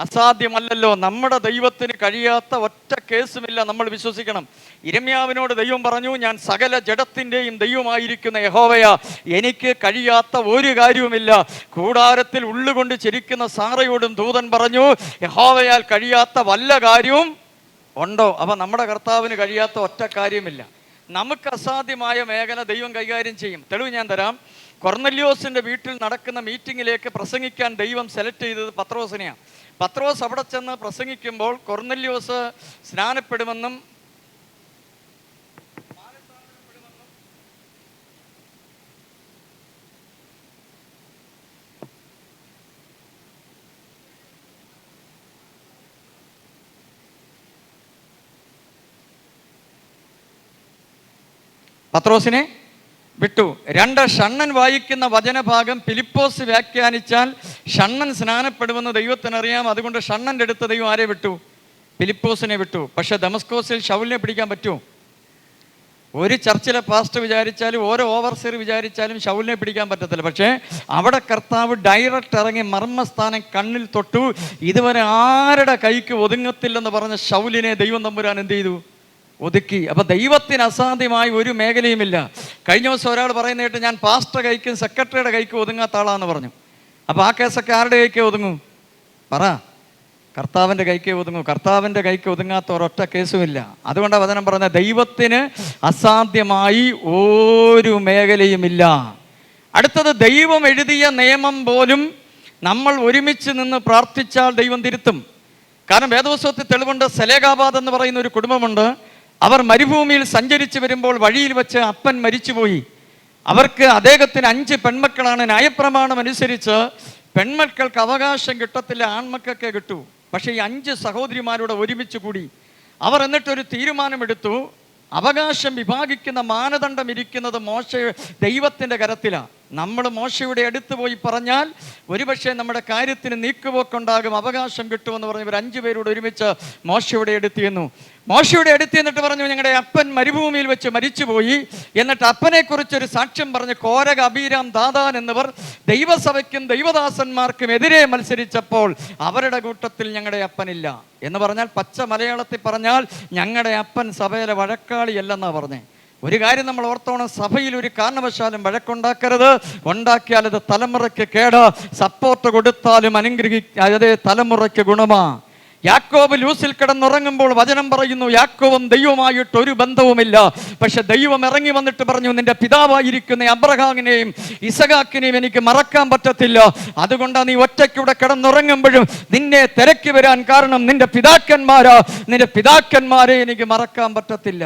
അസാധ്യമല്ലല്ലോ. നമ്മുടെ ദൈവത്തിന് കഴിയാത്ത ഒറ്റ കേസുമില്ല. നമ്മൾ വിശ്വസിക്കണം. യിരെമ്യാവിനോട് ദൈവം പറഞ്ഞു, ഞാൻ സകല ജഡത്തിൻ്റെയും ദൈവമായിരിക്കുന്ന യഹോവയാ, എനിക്ക് കഴിയാത്ത ഒരു കാര്യവുമില്ല. കൂടാരത്തിൽ ഉള്ളുകൊണ്ട് ചിരിക്കുന്ന സാറയോടും ദൂതൻ പറഞ്ഞു, യഹോവയാൽ കഴിയാത്ത വല്ല കാര്യവും ഉണ്ടോ? അപ്പം നമ്മുടെ കർത്താവിന് കഴിയാത്ത ഒറ്റ കാര്യമില്ല. നമുക്ക് അസാധ്യമായ മേഖല ദൈവം കൈകാര്യം ചെയ്യും. തെളിവ് ഞാൻ തരാം. കൊർന്നല്യോസിൻ്റെ വീട്ടിൽ നടക്കുന്ന മീറ്റിങ്ങിലേക്ക് പ്രസംഗിക്കാൻ ദൈവം സെലക്ട് ചെയ്തത് പത്രോസിനെയാണ്. പത്രോസ് അവിടെ ചെന്ന് പ്രസംഗിക്കുമ്പോൾ കൊർന്നല്യോസ് സ്നാനപ്പെടുമെന്നും പത്രോസിനെ വിട്ടു. 2, ഷണ്ണൻ വായിക്കുന്ന വചനഭാഗം ഫിലിപ്പോസ് വ്യാഖ്യാനിച്ചാൽ ഷണ്ണൻ സ്നാനപ്പെടുമെന്ന് ദൈവത്തിനറിയാം. അതുകൊണ്ട് ഷണ്ണൻ്റെ അടുത്ത് ദൈവം ആരെ വിട്ടു? ഫിലിപ്പോസിനെ വിട്ടു. പക്ഷെ ദമസ്കോസിൽ ശൗലിനെ പിടിക്കാൻ പറ്റുമോ? ഒരു ചർച്ചിലെ പാസ്റ്റർ വിചാരിച്ചാലും ഓരോ ഓവർസിയർ വിചാരിച്ചാലും ശൗലിനെ പിടിക്കാൻ പറ്റത്തില്ല. പക്ഷേ അവിടെ കർത്താവ് ഡയറക്റ്റ് ഇറങ്ങി മർമ്മസ്ഥാനം കണ്ണിൽ തൊട്ടു. ഇതുവരെ ആരുടെ കൈക്ക് ഒതുങ്ങത്തില്ലെന്ന് പറഞ്ഞ ശൗലിനെ ദൈവം തമ്പുരാൻ എന്ത് ചെയ്തു? ഒതുക്കി. അപ്പൊ ദൈവത്തിന് അസാധ്യമായി ഒരു മേഖലയുമില്ല. കഴിഞ്ഞ ദിവസം ഒരാൾ പറയുന്ന കേട്ട് ഞാൻ പാസ്റ്റർ കൈക്കും സെക്രട്ടറിയുടെ കൈക്കും ഒതുങ്ങാത്ത ആളാന്ന് പറഞ്ഞു. അപ്പൊ ആ കേസൊക്കെ ആരുടെ കൈക്ക് ഒതുങ്ങൂ? പറ. കർത്താവിൻ്റെ കൈക്ക് ഒതുങ്ങും. കർത്താവിൻ്റെ കൈക്ക് ഒതുങ്ങാത്ത ഒരൊറ്റ കേസുമില്ല. അതുകൊണ്ടാണ് വചനം പറഞ്ഞ ദൈവത്തിന് അസാധ്യമായി ഒരു മേഖലയുമില്ല. അടുത്തത്, ദൈവം എഴുതിയ നിയമം പോലും നമ്മൾ ഒരുമിച്ച് നിന്ന് പ്രാർത്ഥിച്ചാൽ ദൈവം തിരുത്തും. കാരണം വേദപുസ്തകത്തിൽ തെളിവുണ്ട്. സെലേഗാബാദ് എന്ന് പറയുന്ന ഒരു കുടുംബമുണ്ട്. അവർ മരുഭൂമിയിൽ സഞ്ചരിച്ച് വരുമ്പോൾ വഴിയിൽ വെച്ച് അപ്പൻ മരിച്ചുപോയി. അവർക്ക് അദ്ദേഹത്തിന് 5 പെൺമക്കളാണ്. ന്യായപ്രമാണം അനുസരിച്ച് പെൺമക്കൾക്ക് അവകാശം കിട്ടത്തില്ല, ആൺമക്കൾക്കേ കിട്ടൂ. പക്ഷേ ഈ 5 സഹോദരിമാരോട് ഒരുമിച്ച് കൂടി അവർ എന്നിട്ടൊരു തീരുമാനമെടുത്തു. അവകാശം വിഭാഗിക്കുന്ന മാനദണ്ഡം ഇരിക്കുന്നത് ദൈവത്തിൻ്റെ കരത്തിലാണ്. നമ്മൾ മോശയുടെ അടുത്ത് പോയി പറഞ്ഞാൽ ഒരുപക്ഷെ നമ്മുടെ കാര്യത്തിന് നീക്കുപോക്കുണ്ടാകും, അവകാശം കിട്ടുമെന്ന് പറഞ്ഞ് ഇവർ 5 പേരോട് ഒരുമിച്ച് മോശയുടെ അടുത്തിയെന്നു. മോശയുടെ അടുത്ത് എന്നിട്ട് പറഞ്ഞു, ഞങ്ങളുടെ അപ്പൻ മരുഭൂമിയിൽ വെച്ച് മരിച്ചുപോയി. എന്നിട്ട് അപ്പനെക്കുറിച്ചൊരു സാക്ഷ്യം പറഞ്ഞ് കോരക, അബീരാം, ദാദാൻ എന്നിവർ ദൈവസഭയ്ക്കും ദൈവദാസന്മാർക്കും എതിരെ മത്സരിച്ചപ്പോൾ അവരുടെ കൂട്ടത്തിൽ ഞങ്ങളുടെ അപ്പനില്ല എന്ന് പറഞ്ഞാൽ, പച്ച മലയാളത്തിൽ പറഞ്ഞാൽ ഞങ്ങളുടെ അപ്പൻ സഭയിലെ വഴക്കാളിയല്ലെന്നാണ് പറഞ്ഞേ. ഒരു കാര്യം നമ്മൾ ഓർത്തോണം, സഭയിൽ ഒരു കാരണവശാലും വഴക്കുണ്ടാക്കരുത്. ഉണ്ടാക്കിയാൽ അത് തലമുറയ്ക്ക് കേട്. സപ്പോർട്ട് കൊടുത്താലും അതേ തലമുറയ്ക്ക് ഗുണമാ. യാക്കോബ് ലൂസിൽ കിടന്നുറങ്ങുമ്പോൾ വചനം പറയുന്നു, യാക്കോബും ദൈവമായിട്ട് ഒരു ബന്ധവുമില്ല. പക്ഷെ ദൈവം ഇറങ്ങി വന്നിട്ട് പറഞ്ഞു, നിന്റെ പിതാവായിരിക്കുന്ന അബ്രഹാമിനെയും ഇസഹാക്കിനെയും എനിക്ക് മറക്കാൻ പറ്റത്തില്ല. അതുകൊണ്ടാണ് നീ ഒറ്റയ്ക്കൂടെ കിടന്നുറങ്ങുമ്പോഴും നിന്നെ തിരക്കി വരാൻ കാരണം നിന്റെ പിതാക്കന്മാരെ എനിക്ക് മറക്കാൻ പറ്റത്തില്ല.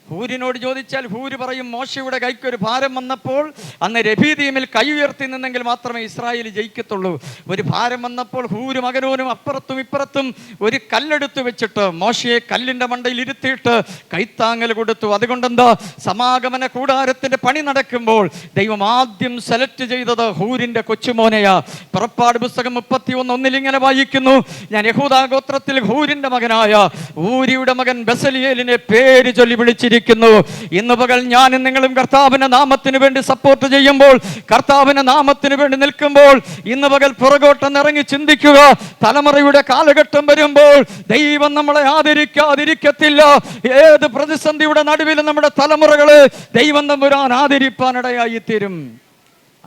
ഹൂരിനോട് ചോദിച്ചാൽ ഹൂര് പറയും, മോശയുടെ കൈക്കൊരു ഭാരം വന്നപ്പോൾ അന്ന് രഫീദീമിൽ കൈ ഉയർത്തി നിന്നെങ്കിൽ മാത്രമേ ഇസ്രായേൽ ജയിക്കത്തുള്ളൂ. ഒരു ഭാരം വന്നപ്പോൾ ഹൂരും അഗരോനും അപ്പുറത്തും ഇപ്പുറത്തും ഒരു കല്ലെടുത്ത് വെച്ചിട്ട് മോശയെ കല്ലിൻ്റെ മണ്ടയിൽ ഇരുത്തിയിട്ട് കൈത്താങ്ങൽ കൊടുത്തു. അതുകൊണ്ടെന്താ, സമാഗമന കൂടാരത്തിൻ്റെ പണി നടക്കുമ്പോൾ ദൈവം ആദ്യം സെലക്ട് ചെയ്തത് ഹൂരിൻ്റെ കൊച്ചുമോനെയാ. പുറപ്പാട് പുസ്തകം 31:1 ഇങ്ങനെ വായിക്കുന്നു, ഞാൻ യഹൂദാ ഗോത്രത്തിൽ ഹൂരിൻ്റെ മകനായ ഊരിയുടെ മകൻ ബസലിയേലിനെ പേര് ചൊല്ലി വിളിച്ചിരിക്കുന്നു. ഇന്ന് പകൽ ഞാനും നിങ്ങളും കർത്താവിന്റെ നാമത്തിന് വേണ്ടി സപ്പോർട്ട് ചെയ്യുമ്പോൾ, കർത്താവിന്റെ നാമത്തിന് വേണ്ടി നിൽക്കുമ്പോൾ, ഇന്ന് പകൽ പുറകോട്ടൊന്ന് ഇറങ്ങി ചിന്തിക്കുക. തലമുറയുടെ കാലഘട്ടം വരുമ്പോൾ ദൈവം നമ്മളെ ആദരിക്കാതിരിക്കത്തില്ല. ഏത് പ്രതിസന്ധിയുടെ നടുവിലും നമ്മുടെ തലമുറകളെ ദൈവം തമ്പുരാൻ ആദരിപ്പാനിടയായി തീരും.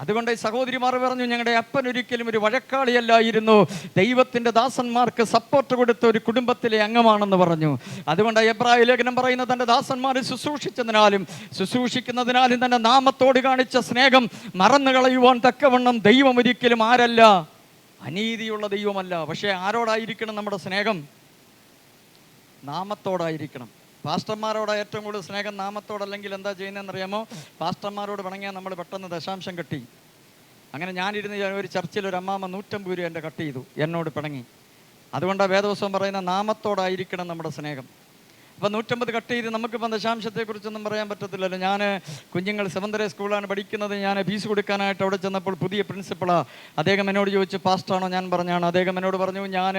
അതുകൊണ്ട് ഈ സഹോദരിമാർ പറഞ്ഞു, ഞങ്ങളുടെ അപ്പൻ ഒരിക്കലും ഒരു വഴക്കാളിയല്ലായിരുന്നു, ദൈവത്തിൻ്റെ ദാസന്മാർക്ക് സപ്പോർട്ട് കൊടുത്ത ഒരു കുടുംബത്തിലെ അംഗമാണെന്ന് പറഞ്ഞു. അതുകൊണ്ട് എബ്രായ ലേഖനം പറയുന്നത്, തൻ്റെ ദാസന്മാരെ ശുശ്രൂഷിക്കുന്നതിനാലും തൻ്റെ നാമത്തോട് കാണിച്ച സ്നേഹം മറന്നു കളയുവാൻ തക്കവണ്ണം ദൈവം ഒരിക്കലും ആരല്ല, അനീതിയുള്ള ദൈവമല്ല. പക്ഷേ ആരോടായിരിക്കണം നമ്മുടെ സ്നേഹം? നാമത്തോടായിരിക്കണം. പാസ്റ്റർമാരോട് ഏറ്റവും കൂടുതൽ സ്നേഹം നാമത്തോടല്ലെങ്കിൽ എന്താ ചെയ്യുന്നതെന്നറിയാമോ? പാസ്റ്റർമാരോട് പിണങ്ങിയാൽ നമ്മൾ പെട്ടെന്ന് ദശാംശം കട്ടി. അങ്ങനെ ഞാനിരുന്ന് ഒരു ചർച്ചിൽ ഒരു അമ്മാമ്മ 150 രൂപ എൻ്റെ കട്ട് ചെയ്തു, എന്നോട് പിണങ്ങി. അതുകൊണ്ടാണ് വേദപുസ്തകം പറയുന്ന നാമത്തോടായിരിക്കണം നമ്മുടെ സ്നേഹം. അപ്പം 150 കട്ട് ചെയ്ത് നമുക്കിപ്പം ദശാംശത്തെക്കുറിച്ചൊന്നും പറയാൻ പറ്റത്തില്ലല്ലോ. ഞാൻ കുഞ്ഞുങ്ങൾ സെവന്തര സ്കൂളാണ് പഠിക്കുന്നത്. ഞാൻ ഫീസ് കൊടുക്കാനായിട്ട് അവിടെ ചെന്നപ്പോൾ പുതിയ പ്രിൻസിപ്പളാണ്. അദ്ദേഹം എന്നോട് ചോദിച്ചു, പാസ്റ്ററാണോ? ഞാൻ പറഞ്ഞാണ്. അദ്ദേഹം എന്നോട് പറഞ്ഞു, ഞാൻ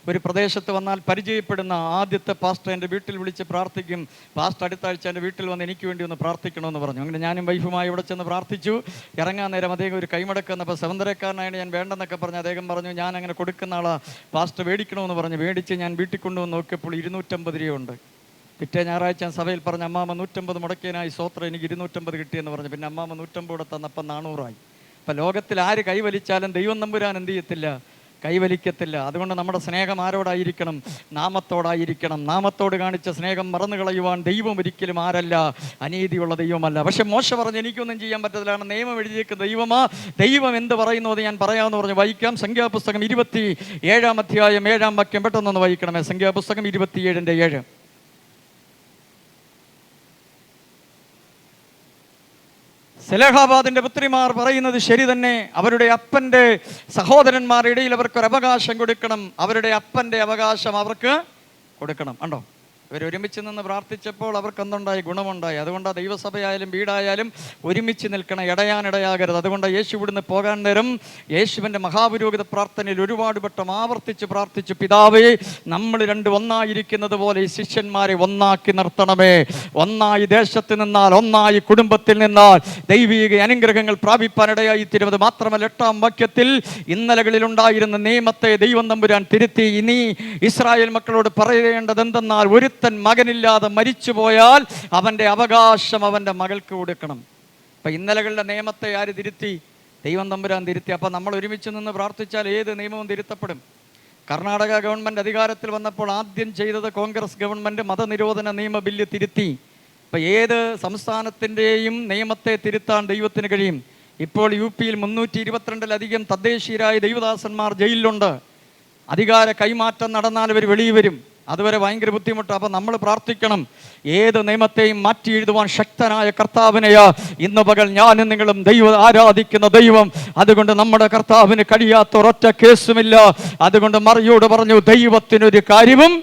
ഒരു പ്രദേശത്ത് വന്നാൽ പരിചയപ്പെടുന്ന ആദ്യത്തെ പാസ്റ്റർ എൻ്റെ വീട്ടിൽ വിളിച്ച് പ്രാർത്ഥിക്കും. പാസ്റ്റർ അടുത്ത ആഴ്ച എൻ്റെ വീട്ടിൽ വന്ന് എനിക്ക് വേണ്ടി ഒന്ന് പ്രാർത്ഥിക്കണമെന്ന് പറഞ്ഞു. അങ്ങനെ ഞാനും വൈഫുമായി ഇവിടെ ചെന്ന് പ്രാർത്ഥിച്ചു. ഇറങ്ങാൻ നേരം അദ്ദേഹം ഒരു കൈമടക്ക് വന്നപ്പോൾ സെവന്തരക്കാരനായിട്ട് ഞാൻ വേണ്ടെന്നൊക്കെ പറഞ്ഞു. അദ്ദേഹം പറഞ്ഞു, ഞാൻ അങ്ങനെ കൊടുക്കുന്ന ആളാണ്, പാസ്റ്റർ മേടിക്കണമെന്ന് പറഞ്ഞു. മേടിച്ച് ഞാൻ വീട്ടിൽ കൊണ്ടുവന്ന് നോക്കിയപ്പോൾ 250 രൂപയുണ്ട്. പിറ്റേ ഞായറാഴ്ച സഭയിൽ പറഞ്ഞ, അമ്മാമ്മ 150 മുടക്കിയനായി സ്വോത്രം, എനിക്ക് 250 കിട്ടിയെന്ന് പറഞ്ഞു. പിന്നെ അമ്മാമ്മ 150 കൂടെ തന്നപ്പം 400 ആയി. അപ്പം ലോകത്തിൽ ആര് കൈവലിച്ചാലും ദൈവം തമ്പുരാൻ എന്ത് ചെയ്യത്തില്ല? കൈവലിക്കത്തില്ല. അതുകൊണ്ട് നമ്മുടെ സ്നേഹം ആരോടായിരിക്കണം? നാമത്തോടായിരിക്കണം. നാമത്തോട് കാണിച്ച സ്നേഹം മറന്നു കളയുവാൻ ദൈവം ഒരിക്കലും ആരല്ല, അനീതിയുള്ള ദൈവമല്ല. പക്ഷെ മോശ പറഞ്ഞു, എനിക്കൊന്നും ചെയ്യാൻ പറ്റത്തില്ലാണ്, നിയമം എഴുതിയേക്ക് ദൈവമാ, ദൈവം എന്ത് പറയുന്നു അത് ഞാൻ പറയാമെന്ന് പറഞ്ഞു. വായിക്കാം. സംഖ്യാപുസ്തകം 27-ാം അധ്യായം 7-ാം വാക്യം പെട്ടെന്നൊന്ന് വായിക്കണമേ. സംഖ്യാപുസ്തകം 27:7. സെലഹാബാദിന്റെ പുത്രിമാർ പറയുന്നത് ശരി തന്നെ. അവരുടെ അപ്പൻ്റെ സഹോദരന്മാരുടെ ഇടയിൽ അവർക്കൊരു അവകാശം കൊടുക്കണം. അവരുടെ അപ്പൻ്റെ അവകാശം അവർക്ക് കൊടുക്കണം. ഉണ്ടോ? ഇവർ ഒരുമിച്ച് നിന്ന് പ്രാർത്ഥിച്ചപ്പോൾ അവർക്ക് എന്തുണ്ടായി? ഗുണമുണ്ടായി. അതുകൊണ്ട് ദൈവസഭയായാലും വീടായാലും ഒരുമിച്ച് നിൽക്കണം, ഇടയാനിടയാകരുത്. അതുകൊണ്ട് യേശു ഇവിടുന്ന് പോകാൻ നേരം യേശുവിൻ്റെ മഹാപുരോഹിത പ്രാർത്ഥനയിൽ ഒരുപാട് വട്ടം ആവർത്തിച്ച് പ്രാർത്ഥിച്ചു, പിതാവേ, നമ്മൾ രണ്ട് ഒന്നായിരിക്കുന്നത് പോലെ ഈ ശിഷ്യന്മാരെ ഒന്നാക്കി നിർത്തണമേ. ഒന്നായി ദേശത്ത് നിന്നാൽ, ഒന്നായി കുടുംബത്തിൽ നിന്നാൽ ദൈവിക അനുഗ്രഹങ്ങൾ പ്രാപിപ്പാനിടയായി തീരുന്നത് മാത്രമല്ല, 8-ാം വാക്യത്തിൽ ഇന്നലകളിലുണ്ടായിരുന്ന നിയമത്തെ ദൈവം തമ്പുരാൻ തിരുത്തി. ഇനി ഇസ്രായേൽ മക്കളോട് പറയേണ്ടത് എന്തെന്നാൽ, ഒരുത്തൻ മകനില്ലാതെ മരിച്ചുപോയാൽ അവൻ്റെ അവകാശം അവൻ്റെ മകൾക്ക് കൊടുക്കണം. അപ്പം ഇന്നലകളുടെ നിയമത്തെ ആര് തിരുത്തി? ദൈവം തമ്പുരാൻ തിരുത്തി. അപ്പം നമ്മൾ ഒരുമിച്ച് നിന്ന് പ്രാർത്ഥിച്ചാൽ ഏത് നിയമവും തിരുത്തപ്പെടും. കർണാടക ഗവൺമെൻറ് അധികാരത്തിൽ വന്നപ്പോൾ ആദ്യം ചെയ്തത് കോൺഗ്രസ് ഗവൺമെൻറ് മതനിരോധന നിയമ ബില്ല് തിരുത്തി. അപ്പം ഏത് സംസ്ഥാനത്തിൻ്റെയും നിയമത്തെ തിരുത്താൻ ദൈവത്തിന് കഴിയും. ഇപ്പോൾ UP-യിൽ 322-ലധികം തദ്ദേശീയരായ ദൈവദാസന്മാർ ജയിലിലുണ്ട്. അധികാര കൈമാറ്റം നടന്നാൽ ഇവർ വെളിയിൽ വരും. അതുവരെ ഭയങ്കര ബുദ്ധിമുട്ട്. അപ്പം നമ്മൾ പ്രാർത്ഥിക്കണം, ഏത് നിയമത്തെയും മാറ്റി എഴുതുവാൻ ശക്തനായ കർത്താവിനെയാ ഇന്ന് പകൽ ഞാനും നിങ്ങളും ദൈവം ആരാധിക്കുന്ന ദൈവം. അതുകൊണ്ട് നമ്മുടെ കർത്താവിന് കഴിയാത്ത ഒരൊറ്റ കേസുമില്ല. അതുകൊണ്ട് മറിയോട് പറഞ്ഞു, ദൈവത്തിനൊരു കാര്യവും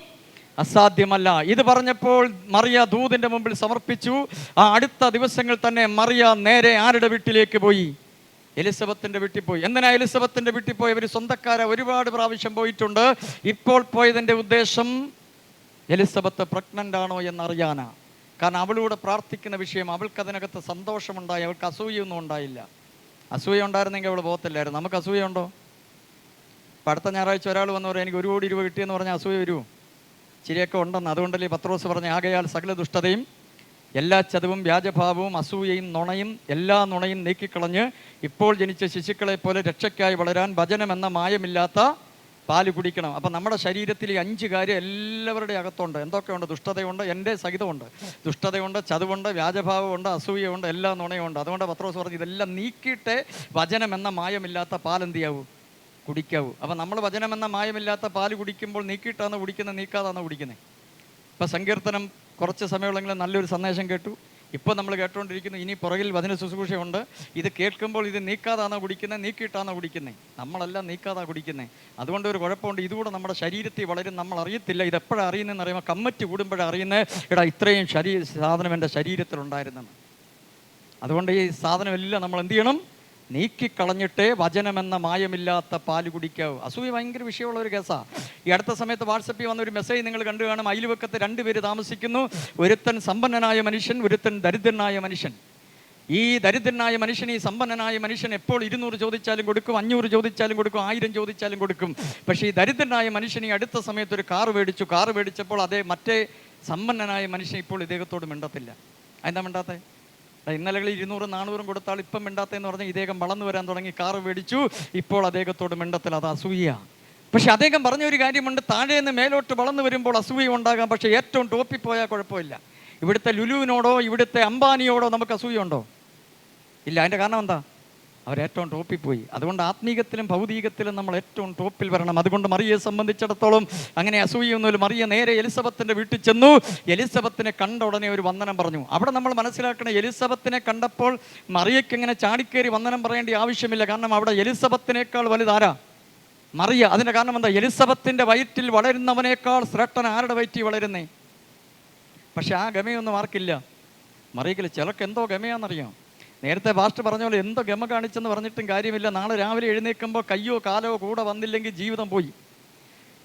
അസാധ്യമല്ല. ഇത് പറഞ്ഞപ്പോൾ മറിയ ദൂതിൻ്റെ മുമ്പിൽ സമർപ്പിച്ചു. ആ അടുത്ത ദിവസങ്ങൾ തന്നെ മറിയ നേരെ ആരുടെ വീട്ടിലേക്ക് പോയി? എലിസബത്തിൻ്റെ വീട്ടിൽ പോയി. എന്തിനാ എലിസബത്തിൻ്റെ വീട്ടിൽ പോയി? അവർ സ്വന്തക്കാരെ ഒരുപാട് പ്രാവശ്യം പോയിട്ടുണ്ട്. ഇപ്പോൾ പോയതിൻ്റെ ഉദ്ദേശം എലിസബത്ത് പ്രഗ്നൻ്റ് ആണോ എന്നറിയാനാ. കാരണം അവളൂടെ പ്രാർത്ഥിക്കുന്ന വിഷയം, അവൾക്കതിനകത്ത് സന്തോഷമുണ്ടായി, അവൾക്ക് അസൂയൊന്നും ഉണ്ടായില്ല. അസൂയ ഉണ്ടായിരുന്നെങ്കിൽ അവൾ പോകത്തില്ലായിരുന്നു. നമുക്ക് അസൂയുണ്ടോ? ഇപ്പം അടുത്ത ഞായറാഴ്ച ഒരാൾ വന്ന് പറയാം, എനിക്ക് 1 കോടി രൂപ കിട്ടിയെന്ന് പറഞ്ഞാൽ അസൂയ വരുമോ? ചിരിയൊക്കെ ഉണ്ടെന്ന്. അതുകൊണ്ടല്ലേ പത്രോസ് പറഞ്ഞ, ആകയാൽ സകല ദുഷ്ടതയും എല്ലാ ചതവും വ്യാജഭാവവും അസൂയയും നുണയും എല്ലാ നുണയും നീക്കിക്കളഞ്ഞ് ഇപ്പോൾ ജനിച്ച ശിശുക്കളെ പോലെ രക്ഷയ്ക്കായി വളരാൻ വചനം എന്ന മായമില്ലാത്ത പാല് കുടിക്കണം. അപ്പം നമ്മുടെ ശരീരത്തിൽ ഈ 5 കാര്യം എല്ലാവരുടെ അകത്തുണ്ട്. എന്തൊക്കെയുണ്ട്? ദുഷ്ടതയുണ്ട്, എൻ്റെ സഹിതമുണ്ട്. ദുഷ്ടതയുണ്ട്, ചതുവുണ്ട്, വ്യാജഭാവമുണ്ട്, അസൂയുണ്ട്, എല്ലാ നുണയുണ്ട്. അതുകൊണ്ട് പത്രോസ് പറഞ്ഞു, ഇതെല്ലാം നീക്കിയിട്ടേ വചനം എന്ന മായമില്ലാത്ത പാൽ എന്ത് ചെയ്യാവൂ? കുടിക്കാവൂ. അപ്പം നമ്മൾ വചനം എന്ന മായമില്ലാത്ത പാല് കുടിക്കുമ്പോൾ നീക്കിയിട്ടാണ് കുടിക്കുന്നത്, നീക്കാതാണ് കുടിക്കുന്നത്. ഇപ്പം സങ്കീർത്തനം കുറച്ച് സമയമുള്ളെങ്കിലും നല്ലൊരു സന്ദേശം കേട്ടു. ഇപ്പോൾ നമ്മൾ കേട്ടുകൊണ്ടിരിക്കുന്നു, ഇനി പുറകിൽ വചന ശുശ്രൂഷയുണ്ട്. ഇത് കേൾക്കുമ്പോൾ ഇത് നീക്കാതാണോ കുടിക്കുന്നത്, നീക്കിയിട്ടാണോ കുടിക്കുന്നത്? നമ്മളെല്ലാം നീക്കാതാ കുടിക്കുന്നത്. അതുകൊണ്ട് ഒരു കുഴപ്പമുണ്ട്, ഇതുകൂടെ നമ്മുടെ ശരീരത്തിൽ വളരും, നമ്മൾ അറിയത്തില്ല. ഇതെപ്പോഴാണ് അറിയുന്നതെന്ന് അറിയുമ്പോൾ കമ്മറ്റി കൂടുമ്പോഴാണ് അറിയുന്നത്, എടാ ഇത്രയും സാധനം എൻ്റെ ശരീരത്തിലുണ്ടായിരുന്നെന്ന്. അതുകൊണ്ട് ഈ സാധനമെല്ലാം നമ്മൾ എന്ത് ചെയ്യണം? നീക്കിക്കളഞ്ഞിട്ടേ വചനമെന്ന മായമില്ലാത്ത പാല് കുടിക്കാവൂ. അസൂയ ഭയങ്കര വിഷയമുള്ള ഒരു കേസാണ്. ഈ അടുത്ത സമയത്ത് വാട്സപ്പിൽ വന്ന ഒരു മെസ്സേജ് നിങ്ങൾ കണ്ടു കാണും. അയൽവക്കത്ത് 2 പേര് താമസിക്കുന്നു. ഒരുത്തൻ സമ്പന്നനായ മനുഷ്യൻ, ഒരുത്തൻ ദരിദ്രനായ മനുഷ്യൻ. ഈ ദരിദ്രനായ മനുഷ്യൻ ഈ സമ്പന്നനായ മനുഷ്യൻ എപ്പോൾ 200 ചോദിച്ചാലും കൊടുക്കും, 500 ചോദിച്ചാലും കൊടുക്കും, 1000 ചോദിച്ചാലും കൊടുക്കും. പക്ഷേ ഈ ദരിദ്രനായ മനുഷ്യൻ ഈ അടുത്ത സമയത്ത് ഒരു കാറ് മേടിച്ചു. കാറ് മേടിച്ചപ്പോൾ അതേ മറ്റേ സമ്പന്നനായ മനുഷ്യൻ ഇപ്പോൾ ഇദ്ദേഹത്തോട് മിണ്ടത്തില്ല. എന്താ മിണ്ടാത്തേ? ഇന്നലകളിൽ 200-400 കൊടുത്താൽ ഇപ്പം മിണ്ടാത്തെന്ന് പറഞ്ഞാൽ ഇദ്ദേഹം വളർന്നു വരാൻ തുടങ്ങി, കാറ് മേടിച്ചു, ഇപ്പോൾ അദ്ദേഹത്തോട് മിണ്ടത്തില്ല. അത് അസൂയ. പക്ഷെ അദ്ദേഹം പറഞ്ഞ ഒരു കാര്യമുണ്ട്, താഴെ നിന്ന് മേലോട്ട് വളർന്നു വരുമ്പോൾ അസൂയ ഉണ്ടാകാം. പക്ഷേ ഏറ്റവും ടോപ്പിൽ പോയാൽ കുഴപ്പമില്ല. ഇവിടുത്തെ ലുലുവിനോടോ ഇവിടുത്തെ അംബാനിയോടോ നമുക്ക് അസൂയുണ്ടോ? ഇല്ല. അതിൻ്റെ കാരണം എന്താ? അവരേറ്റവും ടോപ്പിൽ പോയി. അതുകൊണ്ട് ആത്മീകത്തിലും ഭൗതികത്തിലും നമ്മൾ ഏറ്റവും ടോപ്പിൽ വരണം. അതുകൊണ്ട് മറിയയെ സംബന്ധിച്ചിടത്തോളം അങ്ങനെ അസൂയൊന്നുമില്ല. മറിയ നേരെ എലിസബത്തിൻ്റെ വീട്ടിൽ ചെന്നു. എലിസബത്തിനെ കണ്ട ഉടനെ ഒരു വന്ദനം പറഞ്ഞു. അവിടെ നമ്മൾ മനസ്സിലാക്കണം, എലിസബത്തിനെ കണ്ടപ്പോൾ മറിയയ്ക്ക് ഇങ്ങനെ ചാടിക്കേറി വന്ദനം പറയേണ്ട ആവശ്യമില്ല. കാരണം അവിടെ എലിസബത്തിനേക്കാൾ വലുതാരാ? മറിയ. അതിൻ്റെ കാരണം എന്താ? എലിസബത്തിൻ്റെ വയറ്റിൽ വളരുന്നവനേക്കാൾ ശ്രേഷ്ഠൻ ആരുടെ വയറ്റിൽ വളരുന്നേ? പക്ഷെ ആ ഗമയൊന്നും ആർക്കില്ല. മറിയക്കില്ല. ചിലർക്ക് എന്തോ ഗമയാണെന്നറിയാം. നേരത്തെ പാസ്റ്റർ പറഞ്ഞ പോലെ എന്തോ ഗമ കാണിച്ചെന്ന് പറഞ്ഞിട്ടും കാര്യമില്ല. നാളെ രാവിലെ എഴുന്നേൽക്കുമ്പോൾ കയ്യോ കാലോ കൂടെ വന്നില്ലെങ്കിൽ ജീവിതം പോയി.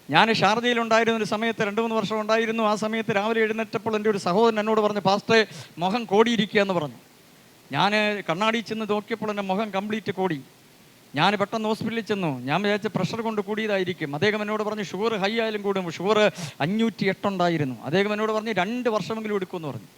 ഞാൻ ഷാർജയിലുണ്ടായിരുന്ന ഒരു സമയത്ത് 2-3 വർഷം ഉണ്ടായിരുന്നു. ആ സമയത്ത് രാവിലെ എഴുന്നേറ്റപ്പോൾ എൻ്റെ ഒരു സഹോദരൻ എന്നോട് പറഞ്ഞു, പാസ്റ്ററെ മുഖം കോടിയിരിക്കുക എന്ന് പറഞ്ഞു. ഞാൻ കണ്ണാടി ചെന്ന് നോക്കിയപ്പോൾ എൻ്റെ മുഖം കംപ്ലീറ്റ് കോടി. ഞാൻ പെട്ടെന്ന് ഹോസ്പിറ്റലിൽ ചെന്നു. ഞാൻ വിചാരിച്ച പ്രഷർ കൊണ്ട് കൂടിയതായിരിക്കും. അദ്ദേഹം എന്നോട് പറഞ്ഞു ഷുഗർ ഹൈ ആയാലും കൂടും. ഷുഗർ 508 ഉണ്ടായിരുന്നു. അദ്ദേഹം എന്നോട് പറഞ്ഞു 2 വർഷമെങ്കിലും എടുക്കുമെന്ന് പറഞ്ഞു.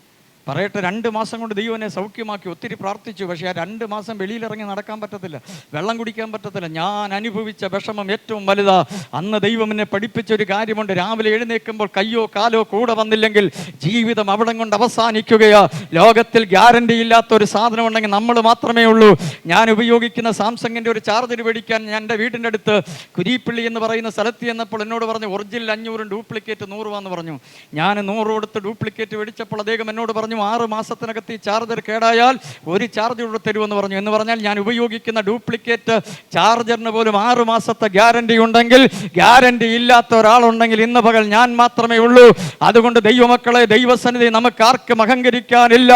പറയട്ടെ, 2 മാസം കൊണ്ട് ദൈവം എന്നെ സൗഖ്യമാക്കി. ഒത്തിരി പ്രാർത്ഥിച്ചു. പക്ഷേ ആ 2 മാസം വെളിയിലിറങ്ങി നടക്കാൻ പറ്റത്തില്ല, വെള്ളം കുടിക്കാൻ പറ്റത്തില്ല. ഞാൻ അനുഭവിച്ച വിഷമം ഏറ്റവും വലുതാ. അന്ന് ദൈവം എന്നെ പഠിപ്പിച്ചൊരു കാര്യമുണ്ട്, രാവിലെ എഴുന്നേൽക്കുമ്പോൾ കയ്യോ കാലോ കൂടെ വന്നില്ലെങ്കിൽ ജീവിതം അവിടം കൊണ്ട് അവസാനിക്കുകയാ. ലോകത്തിൽ ഗ്യാരണ്ടി ഇല്ലാത്ത ഒരു സാധനം ഉണ്ടെങ്കിൽ നമ്മൾ മാത്രമേ ഉള്ളൂ. ഞാൻ ഉപയോഗിക്കുന്ന സാംസങ്ങിൻ്റെ ഒരു ചാർജർ മേടിക്കാൻ ഞാൻ എൻ്റെ വീടിൻ്റെ അടുത്ത് കുരീപ്പള്ളി എന്ന് പറയുന്ന സ്ഥലത്ത് ചെന്നപ്പോൾ എന്നോട് പറഞ്ഞു ഒറിജിനൽ 500, ഡ്യൂപ്ലിക്കേറ്റ് 100 എന്ന് പറഞ്ഞു. ഞാൻ 100 കൊടുത്ത് ഡ്യൂപ്ലിക്കേറ്റ് മേടിച്ചപ്പോൾ അദ്ദേഹം എന്നോട് പറഞ്ഞു പറഞ്ഞു 6 മാസത്തിനകത്ത് ഈ ചാർജർ കേടായാൽ ഒരു ചാർജർ കൂടെ തരുമെന്ന് പറഞ്ഞു. എന്ന് പറഞ്ഞാൽ ഞാൻ ഉപയോഗിക്കുന്ന ഡ്യൂപ്ലിക്കേറ്റ് ചാർജറിന് പോലും 6 മാസത്തെ ഗ്യാരണ്ടി ഉണ്ടെങ്കിൽ, ഗ്യാരണ്ടി ഇല്ലാത്ത ഒരാളുണ്ടെങ്കിൽ ഇന്ന് പകൽ ഞാൻ മാത്രമേ ഉള്ളൂ. അതുകൊണ്ട് ദൈവമക്കളെ, ദൈവസന്നിധി നമുക്ക് ആർക്കും അഹങ്കരിക്കാനില്ല,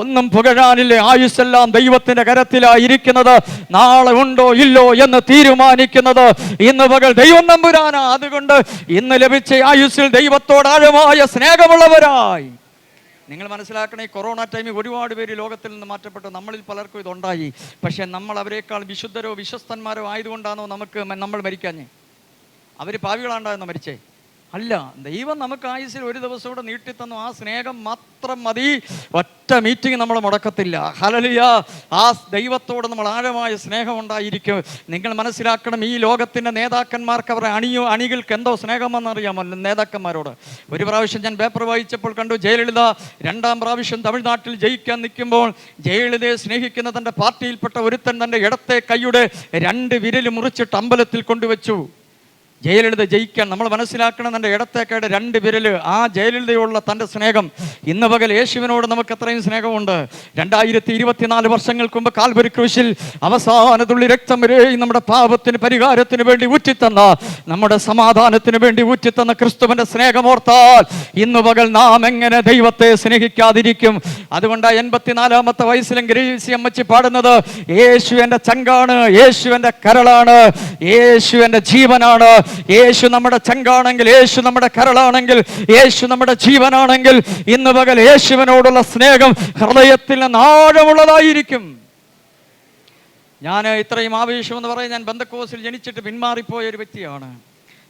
ഒന്നും പുകഴാനില്ല. ആയുസ്സെല്ലാം ദൈവത്തിന്റെ കരത്തിലായിരിക്കുന്നത്. നാളെ ഉണ്ടോ ഇല്ലോ എന്ന് തീരുമാനിക്കുന്നത് ഇന്ന് പകൽ ദൈവം നമ്പുരാനാ. അതുകൊണ്ട് ഇന്ന് ലഭിച്ച ആയുസ്സിൽ ദൈവത്തോട് ആഴമായ സ്നേഹമുള്ളവരായി നിങ്ങൾ മനസ്സിലാക്കണേ. കൊറോണ ടൈമിൽ ഒരുപാട് പേര് ലോകത്തിൽ നിന്ന് മാറ്റപ്പെട്ടു. നമ്മളിൽ പലർക്കും ഇതുണ്ടായി. പക്ഷെ നമ്മൾ അവരെക്കാൾ വിശുദ്ധരോ വിശ്വസ്തന്മാരോ ആയതുകൊണ്ടാണോ നമ്മൾ മരിക്കാഞ്ഞേ? അവർ പാവികളാണ്ടായെന്നോ മരിച്ചേ? അല്ല, ദൈവം നമുക്ക് ആയുസ്സിൽ ഒരു ദിവസം കൂടെ നീട്ടിത്തന്നു. ആ സ്നേഹം മാത്രം മതി. ഒറ്റ മീറ്റിംഗ് നമ്മൾ മുടക്കത്തില്ല. ഹല്ലേലൂയ. ആ ദൈവത്തോട് നമ്മൾ ആഴമായ സ്നേഹം ഉണ്ടായിരിക്കും. നിങ്ങൾ മനസ്സിലാക്കണം, ഈ ലോകത്തിൻ്റെ നേതാക്കന്മാർക്ക് അവരുടെ അണികൾക്ക് എന്തോ സ്നേഹമെന്നറിയാമോ നേതാക്കന്മാരോട്? ഒരു പ്രാവശ്യം ഞാൻ പേപ്പർ വായിച്ചപ്പോൾ കണ്ടു, ജയലളിത 2ാം പ്രാവശ്യം തമിഴ്നാട്ടിൽ ജയിക്കാൻ നിൽക്കുമ്പോൾ ജയലളിതയെ സ്നേഹിക്കുന്ന തൻ്റെ പാർട്ടിയിൽപ്പെട്ട ഒരുത്തൻ തൻ്റെ ഇടത്തെ കൈയുടെ 2 വിരൽ മുറിച്ചിട്ട് അമ്പലത്തിൽ കൊണ്ടുവച്ചു. ജയലളിത ജയിക്കാൻ. നമ്മൾ മനസ്സിലാക്കണം, തൻ്റെ ഇടത്തേക്കയുടെ 2 വിരല്. ആ ജയലളിതയുള്ള തൻ്റെ സ്നേഹം. ഇന്ന് പകൽ യേശുവിനോട് നമുക്ക് എത്രയും സ്നേഹമുണ്ട്. 2024 വർഷങ്ങൾക്ക് മുമ്പ് കാൽവരി ക്രൂശിൽ അവസാന തുള്ളി രക്തം വരെ നമ്മുടെ പാപത്തിന് പരിഹാരത്തിന് വേണ്ടി ഊറ്റിത്തന്ന, നമ്മുടെ സമാധാനത്തിന് വേണ്ടി ഊറ്റിത്തന്ന ക്രിസ്തുവിന്റെ സ്നേഹമോർത്താൽ ഇന്ന് പകൽ നാം എങ്ങനെ ദൈവത്തെ സ്നേഹിക്കാതിരിക്കും? അതുകൊണ്ട് 84ാമത്തെ വയസ്സിലും ഗ്രേസി അമ്മച്ചി പാടുന്നത്, യേശു എൻ്റെ ചങ്കാണ്, യേശു എൻ്റെ കരളാണ്, യേശു എൻ്റെ ജീവനാണ്. യേശു നമ്മുടെ ചങ്കാണെങ്കിൽ, യേശു നമ്മുടെ കരളാണെങ്കിൽ, യേശു നമ്മുടെ ജീവനാണെങ്കിൽ ഇന്ന് പകൽ യേശുവിനോടുള്ള സ്നേഹം ഹൃദയത്തിൽ നിന്ന് ആഴമുള്ളതായിരിക്കും. ഞാൻ ഇത്രയും ആവേശം എന്ന് പറയാൻ, ഞാൻ പെന്തക്കോസിൽ ജനിച്ചിട്ട് പിന്മാറിപ്പോയ ഒരു വ്യക്തിയാണ്.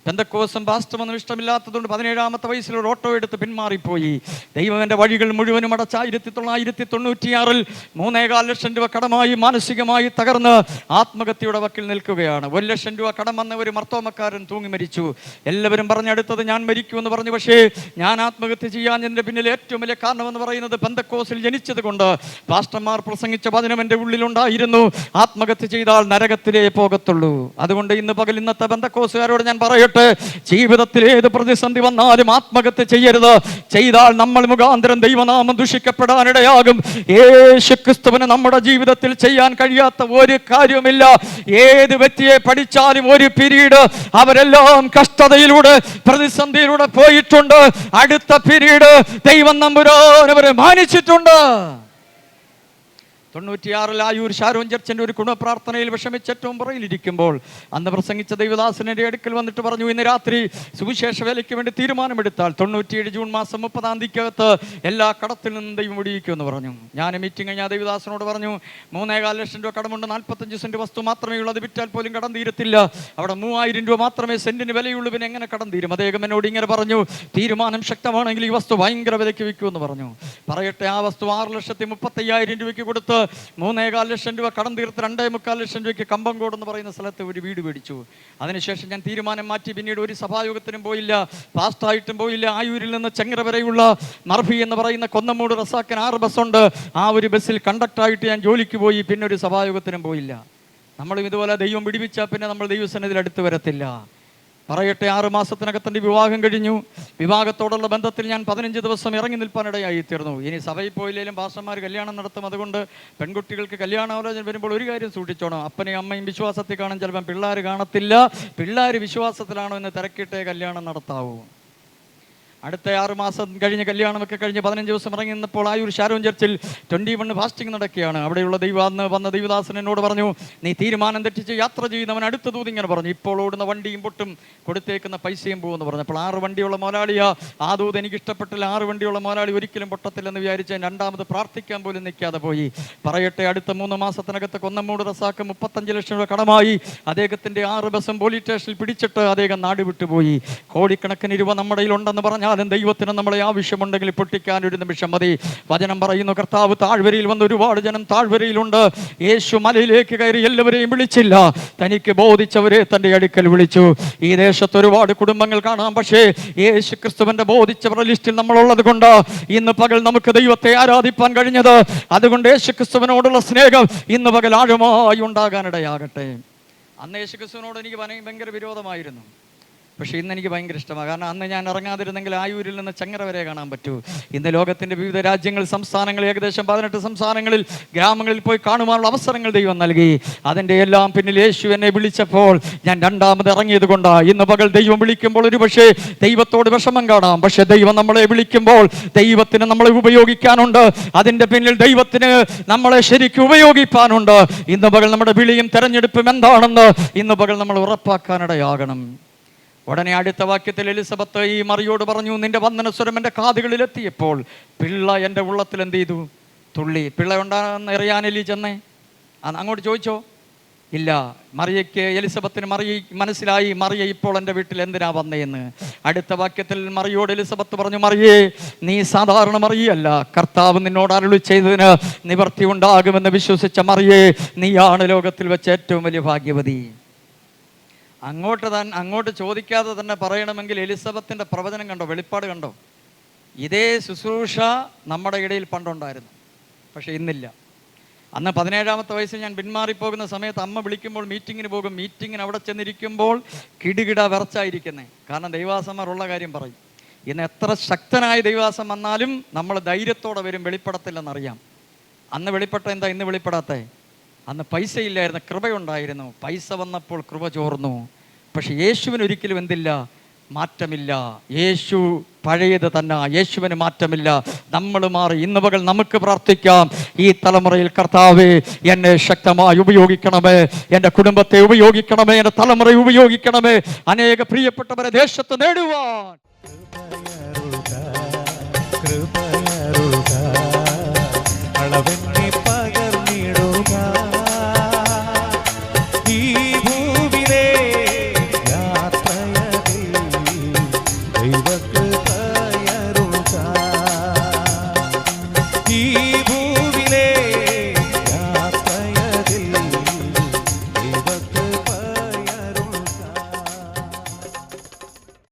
പെന്തക്കോസും പാസ്റ്ററുമൊന്നും ഇഷ്ടമില്ലാത്തതുകൊണ്ട് 17ാമത്തെ വയസ്സിൽ ഒരു ഓട്ടോ എടുത്ത് പിന്മാറിപ്പോയി. ദൈവം എൻ്റെ വഴികൾ മുഴുവനും അടച്ച 1996 3.25 ലക്ഷം രൂപ കടമായി മാനസികമായി തകർന്ന് ആത്മഹത്യയുടെ വക്കിൽ നിൽക്കുകയാണ്. 1 ലക്ഷം രൂപ കടം വന്ന ഒരു മർത്തോമക്കാരൻ തൂങ്ങി മരിച്ചു. എല്ലാവരും പറഞ്ഞെടുത്തത് ഞാൻ മരിക്കുമെന്ന് പറഞ്ഞു. പക്ഷേ ഞാൻ ആത്മഹത്യ ചെയ്യാൻ എൻ്റെ പിന്നിൽ ഏറ്റവും വലിയ കാരണമെന്ന് പറയുന്നത് പെന്തക്കോസിൽ ജനിച്ചത് കൊണ്ട് പാസ്റ്റർമാർ പ്രസംഗിച്ച വചനം എൻ്റെ ഉള്ളിലുണ്ടായിരുന്നു. ആത്മഹത്യ ചെയ്താൽ നരകത്തിലേ പോകത്തുള്ളൂ. അതുകൊണ്ട് ഇന്ന് പകൽ ഇന്നത്തെ പെന്തക്കോസുകാരോട് ഞാൻ പറയട്ടെ, ജീവിതത്തിൽ ഏത് പ്രതിസന്ധി വന്നാലും ആത്മഹത്യ ചെയ്യരുത്. ചെയ്താൽ നമ്മൾ മുഖാന്തരം ദൈവനാമം ദുഷിക്കപ്പെടാനിടയാകും. യേശുക്രിസ്തുവിന് നമ്മുടെ ജീവിതത്തിൽ ചെയ്യാൻ കഴിയാത്ത ഒരു കാര്യവുമില്ല. ഏത് വ്യക്തിയെ പഠിച്ചാലും ഒരു പീരീഡ് അവരെല്ലാം കഷ്ടതയിലൂടെ പ്രതിസന്ധിയിലൂടെ പോയിട്ടുണ്ട്. അടുത്ത പീരീഡ് ദൈവം നമ്പുരാൻ അവരെ മാനിച്ചിട്ടുണ്ട്. 96 ആയൂർ ഷാരോൺ ചർച്ചിൻ്റെ ഒരു കുണപ്രാർത്ഥനയിൽ വിഷമിച്ച് ഏറ്റവും പുറയിലിരിക്കുമ്പോൾ അന്ന് പ്രസംഗിച്ച ദൈവദാസൻ്റെ അടുക്കൽ വന്നിട്ട് പറഞ്ഞു, ഇന്ന് രാത്രി സുവിശേഷ വേലയ്ക്ക് വേണ്ടി തീരുമാനമെടുത്താൽ 97 ജൂൺ മാസം 30-ാം തീയതിക്കകത്ത് എല്ലാ കടത്തിൽ നിന്നും ദൈവം ഒഴിയിക്കുമെന്ന് പറഞ്ഞു. ഞാൻ മീറ്റിംഗ് കഴിഞ്ഞാൽ ദൈവദാസനോട് പറഞ്ഞു, 3.25 ലക്ഷം രൂപ കടമുണ്ട്, 45 സെന്റ് വസ്തു മാത്രമേ ഉള്ളൂ, അത് വിറ്റാൽ പോലും കടം തീരത്തില്ല. അവിടെ 3000 രൂപ മാത്രമേ സെന്റിന് വിലയുള്ളൂ, പിന്നെ എങ്ങനെ കടം തീരും? അദ്ദേഹം എന്നോട് ഇങ്ങനെ പറഞ്ഞു, തീരുമാനം ശക്തമാണെങ്കിൽ ഈ വസ്തു ഭയങ്കര വിലയ്ക്ക് വിൽക്കുമെന്ന് പറഞ്ഞു. പറയട്ടെ, ആ വസ്തു 6,35,000 രൂപയ്ക്ക് കൊടുത്ത് 3.25 ലക്ഷം രൂപ കടം തീർത്ത് 2.25 ലക്ഷം രൂപയ്ക്ക് കമ്പങ്കോട് എന്ന് പറയുന്ന സ്ഥലത്ത് ഒരു വീട് മേടിച്ചു. അതിനുശേഷം ഞാൻ തീരുമാനം മാറ്റി. പിന്നീട് ഒരു സഭായോഗത്തിനും പോയില്ല, പാസ്റ്റായിട്ടും പോയില്ല. ആയൂരിൽ നിന്ന് ചെങ്ങര വരെയുള്ള മർഫി എന്ന് പറയുന്ന കൊന്നമൂട് റസാക്കിന് 6 ബസ്സുണ്ട്. ആ ഒരു ബസ്സിൽ കണ്ടക്ടറായിട്ട് ഞാൻ ജോലിക്ക് പോയി. പിന്നെ ഒരു സഭായോഗത്തിനും പോയില്ല. നമ്മളും ഇതുപോലെ ദൈവം പിടിപ്പിച്ചാൽ പിന്നെ നമ്മൾ ദൈവസന്നിധിയിൽ അടുത്ത് വരത്തില്ല. പറയട്ടെ, 6 മാസത്തിനകത്തൻ്റെ വിവാഹം കഴിഞ്ഞു. വിവാഹത്തോടുള്ള ബന്ധത്തിൽ ഞാൻ 15 ദിവസം ഇറങ്ങി നിൽപ്പാനിടയായി തീർന്നു. ഇനി സഭയിൽ പോയില്ലെങ്കിലും പാസ്റ്റർമാർ കല്യാണം നടത്തും. അതുകൊണ്ട് പെൺകുട്ടികൾക്ക് കല്യാണാലോചന വരുമ്പോൾ ഒരു കാര്യം സൂക്ഷിച്ചോണം, അപ്പനെയും അമ്മയും വിശ്വാസത്തിൽ കാണും, ചിലപ്പം പിള്ളേർ കാണത്തില്ല. പിള്ളേർ വിശ്വാസത്തിലാണോ എന്ന് തിരക്കിയിട്ടേ കല്യാണം നടത്താവൂ. അടുത്ത 6 മാസം കഴിഞ്ഞ് കല്യാണമൊക്കെ കഴിഞ്ഞ് 15 ദിവസം ഇറങ്ങി നിന്നപ്പോൾ ആയൂർ ഷാരോൺ ചർച്ചിൽ 21 ഫാസ്റ്റിംഗ് നടക്കുകയാണ്. അവിടെയുള്ള അന്ന് വന്ന ദൈവദാസൻ എന്നോട് പറഞ്ഞു, നീ തീരുമാനം തെറ്റിച്ച് യാത്ര ചെയ്യുന്നവൻ അടുത്ത ദൂത് ഇങ്ങനെ പറഞ്ഞു, ഇപ്പോൾ ഓടുന്ന വണ്ടിയും പൊട്ടും, കൊടുത്തേക്കുന്ന പൈസയും പോകുമെന്ന് പറഞ്ഞപ്പോൾ 6 വണ്ടിയുള്ള മുതലാളിയാ. ആ ദൂത് എനിക്ക് ഇഷ്ടപ്പെട്ടില്ല. 6 വണ്ടിയുള്ള മുതലാളി ഒരിക്കലും പൊട്ടത്തില്ലെന്ന് വിചാരിച്ച് 2ാമത് പ്രാർത്ഥിക്കാൻ പോലും നിൽക്കാതെ പോയി. പറയട്ടെ, അടുത്ത 3 മാസത്തിനകത്ത് കൊന്നമൂട് റസാക്ക് 35 ലക്ഷം രൂപ കടമായി. അദ്ദേഹത്തിന്റെ 6 ബസ്സും പോലീസ് സ്റ്റേഷനിൽ പിടിച്ചിട്ട് അദ്ദേഹം നാട് വിട്ടുപോയി. കോടിക്കണക്കിന് രൂപ നമ്മുടെ ഉണ്ടെന്ന് പറഞ്ഞാൽ ദൈവത്തിന് നമ്മളെ ആവശ്യമുണ്ടെങ്കിൽ പൊട്ടിക്കാൻ ഒരു നിമിഷം മതി. വചനം പറയുന്നു, കർത്താവ് താഴ്വരയിൽ വന്ന് ഒരുപാട് ജനം താഴ്വരയിലുണ്ട്. യേശു മലയിലേക്ക് കയറി എല്ലാവരെയും വിളിച്ചില്ല, തനിക്ക് ബോധിച്ചവരെ തൻ്റെ അടുക്കൽ വിളിച്ചു. ഈ ദേശത്ത് ഒരുപാട് കുടുംബങ്ങൾ കാണാം, പക്ഷേ യേശു ക്രിസ്തുവിന്റെ ബോധിച്ചവരുടെ ലിസ്റ്റിൽ നമ്മളുള്ളത് കൊണ്ട് ഇന്ന് പകൽ നമുക്ക് ദൈവത്തെ ആരാധിപ്പാൻ കഴിഞ്ഞത്. അതുകൊണ്ട് യേശു ക്രിസ്തുവിനോടുള്ള സ്നേഹം ഇന്ന് പകൽ ആഴമായി ഉണ്ടാകാനിടയാകട്ടെ. അന്ന് യേശു ക്രിസ്തുവിനോട് എനിക്ക് ഭയങ്കര വിരോധമായിരുന്നു. പക്ഷേ ഇന്ന് എനിക്ക് ഭയങ്കര ഇഷ്ടമാണ്. കാരണം അന്ന് ഞാൻ ഇറങ്ങാതിരുന്നെങ്കിൽ ആയൂരിൽ നിന്ന് ചങ്ങര വരെ കാണാൻ പറ്റൂ. ഇന്ന് ലോകത്തിൻ്റെ വിവിധ രാജ്യങ്ങൾ, സംസ്ഥാനങ്ങൾ, ഏകദേശം 18 സംസ്ഥാനങ്ങളിൽ, ഗ്രാമങ്ങളിൽ പോയി കാണുവാനുള്ള അവസരങ്ങൾ ദൈവം നൽകി. അതിൻ്റെ എല്ലാം പിന്നിൽ യേശു എന്നെ വിളിച്ചപ്പോൾ ഞാൻ രണ്ടാമത് ഇറങ്ങിയത് കൊണ്ടാണ്. ഇന്ന് പകൽ ദൈവം വിളിക്കുമ്പോൾ ഒരു പക്ഷേ ദൈവത്തോട് വിഷമം കാണാം. പക്ഷേ ദൈവം നമ്മളെ വിളിക്കുമ്പോൾ ദൈവത്തിന് നമ്മളെ ഉപയോഗിക്കാനുണ്ട്. അതിൻ്റെ പിന്നിൽ ദൈവത്തിന് നമ്മളെ ശരിക്കും ഉപയോഗിക്കാനുണ്ട്. ഇന്ന് പകൽ നമ്മുടെ വിളിയും തെരഞ്ഞെടുപ്പും എന്താണെന്ന് ഇന്ന് പകൽ നമ്മൾ ഉറപ്പാക്കാനിടയാകണം. ഉടനെ അടുത്ത വാക്യത്തിൽ എലിസബത്ത് ഈ മറിയോട് പറഞ്ഞു, നിന്റെ വന്ദനസ്വരം എൻ്റെ കാതുകളിൽ എത്തിയപ്പോൾ പിള്ള എൻ്റെ ഉള്ളത്തിൽ എന്ത് ചെയ്തു? തുള്ളി. പിള്ള ഉണ്ടാകുന്ന അറിയാൻ എലി ചെന്നേ അങ്ങോട്ട് ചോദിച്ചോ? ഇല്ല. മറിയയ്ക്ക്, എലിസബത്തിന് മനസ്സിലായി, മറിയ ഇപ്പോൾ എൻ്റെ വീട്ടിൽ എന്തിനാ വന്നേന്ന്. അടുത്ത വാക്യത്തിൽ മറിയോട് എലിസബത്ത് പറഞ്ഞു, മറിയേ, നീ സാധാരണ മറിയല്ല, കർത്താവ് നിന്നോട് അരുളി ചെയ്തതിന് നിവർത്തി ഉണ്ടാകുമെന്ന് വിശ്വസിച്ച മറിയേ, നീയാണ് ലോകത്തിൽ വെച്ച് ഏറ്റവും വലിയ ഭാഗ്യവതി. അങ്ങോട്ട് ചോദിക്കാതെ തന്നെ പറയണമെങ്കിൽ എലിസബത്തിൻ്റെ പ്രവചനം കണ്ടോ, വെളിപ്പാട് കണ്ടോ? ഇതേ ശുശ്രൂഷ നമ്മുടെ ഇടയിൽ പണ്ടുണ്ടായിരുന്നു, പക്ഷെ ഇന്നില്ല. അന്ന് 17-ാമത്തെ വയസ്സിൽ ഞാൻ പിന്മാറിപ്പോകുന്ന സമയത്ത് അമ്മ വിളിക്കുമ്പോൾ മീറ്റിങ്ങിന് പോകും. മീറ്റിങ്ങിന് അവിടെ ചെന്നിരിക്കുമ്പോൾ കിടുകിട വിറച്ചായിരിക്കുന്നേ. കാരണം ദൈവാസന്മാരുള്ള കാര്യം പറയും. ഇന്ന് എത്ര ശക്തനായ ദൈവാസം വന്നാലും നമ്മൾ ധൈര്യത്തോടെ വരും, വെളിപ്പെടത്തില്ലെന്നറിയാം. അന്ന് വെളിപ്പെട്ട എന്താ ഇന്ന് വെളിപ്പെടാത്തേ? അന്ന് പൈസ ഇല്ലായിരുന്നു, കൃപയുണ്ടായിരുന്നു. പൈസ വന്നപ്പോൾ കൃപ ചോർന്നു. പക്ഷെ യേശുവിന് ഒരിക്കലും എന്തില്ല? മാറ്റമില്ല. യേശു പഴയത് തന്നെ, യേശുവിന് മാറ്റമില്ല. നമ്മൾ മാറി. ഇന്ന് പകൽ നമുക്ക് പ്രാർത്ഥിക്കാം, ഈ തലമുറയിൽ കർത്താവേ എന്നെ ശക്തമായി ഉപയോഗിക്കണമേ, എൻ്റെ കുടുംബത്തെ ഉപയോഗിക്കണമേ, എൻ്റെ തലമുറയെ ഉപയോഗിക്കണമേ, അനേക പ്രിയപ്പെട്ടവരെ ദേശത്ത് നേടുവാൻ. കൃപയരുക, അളവെന്ന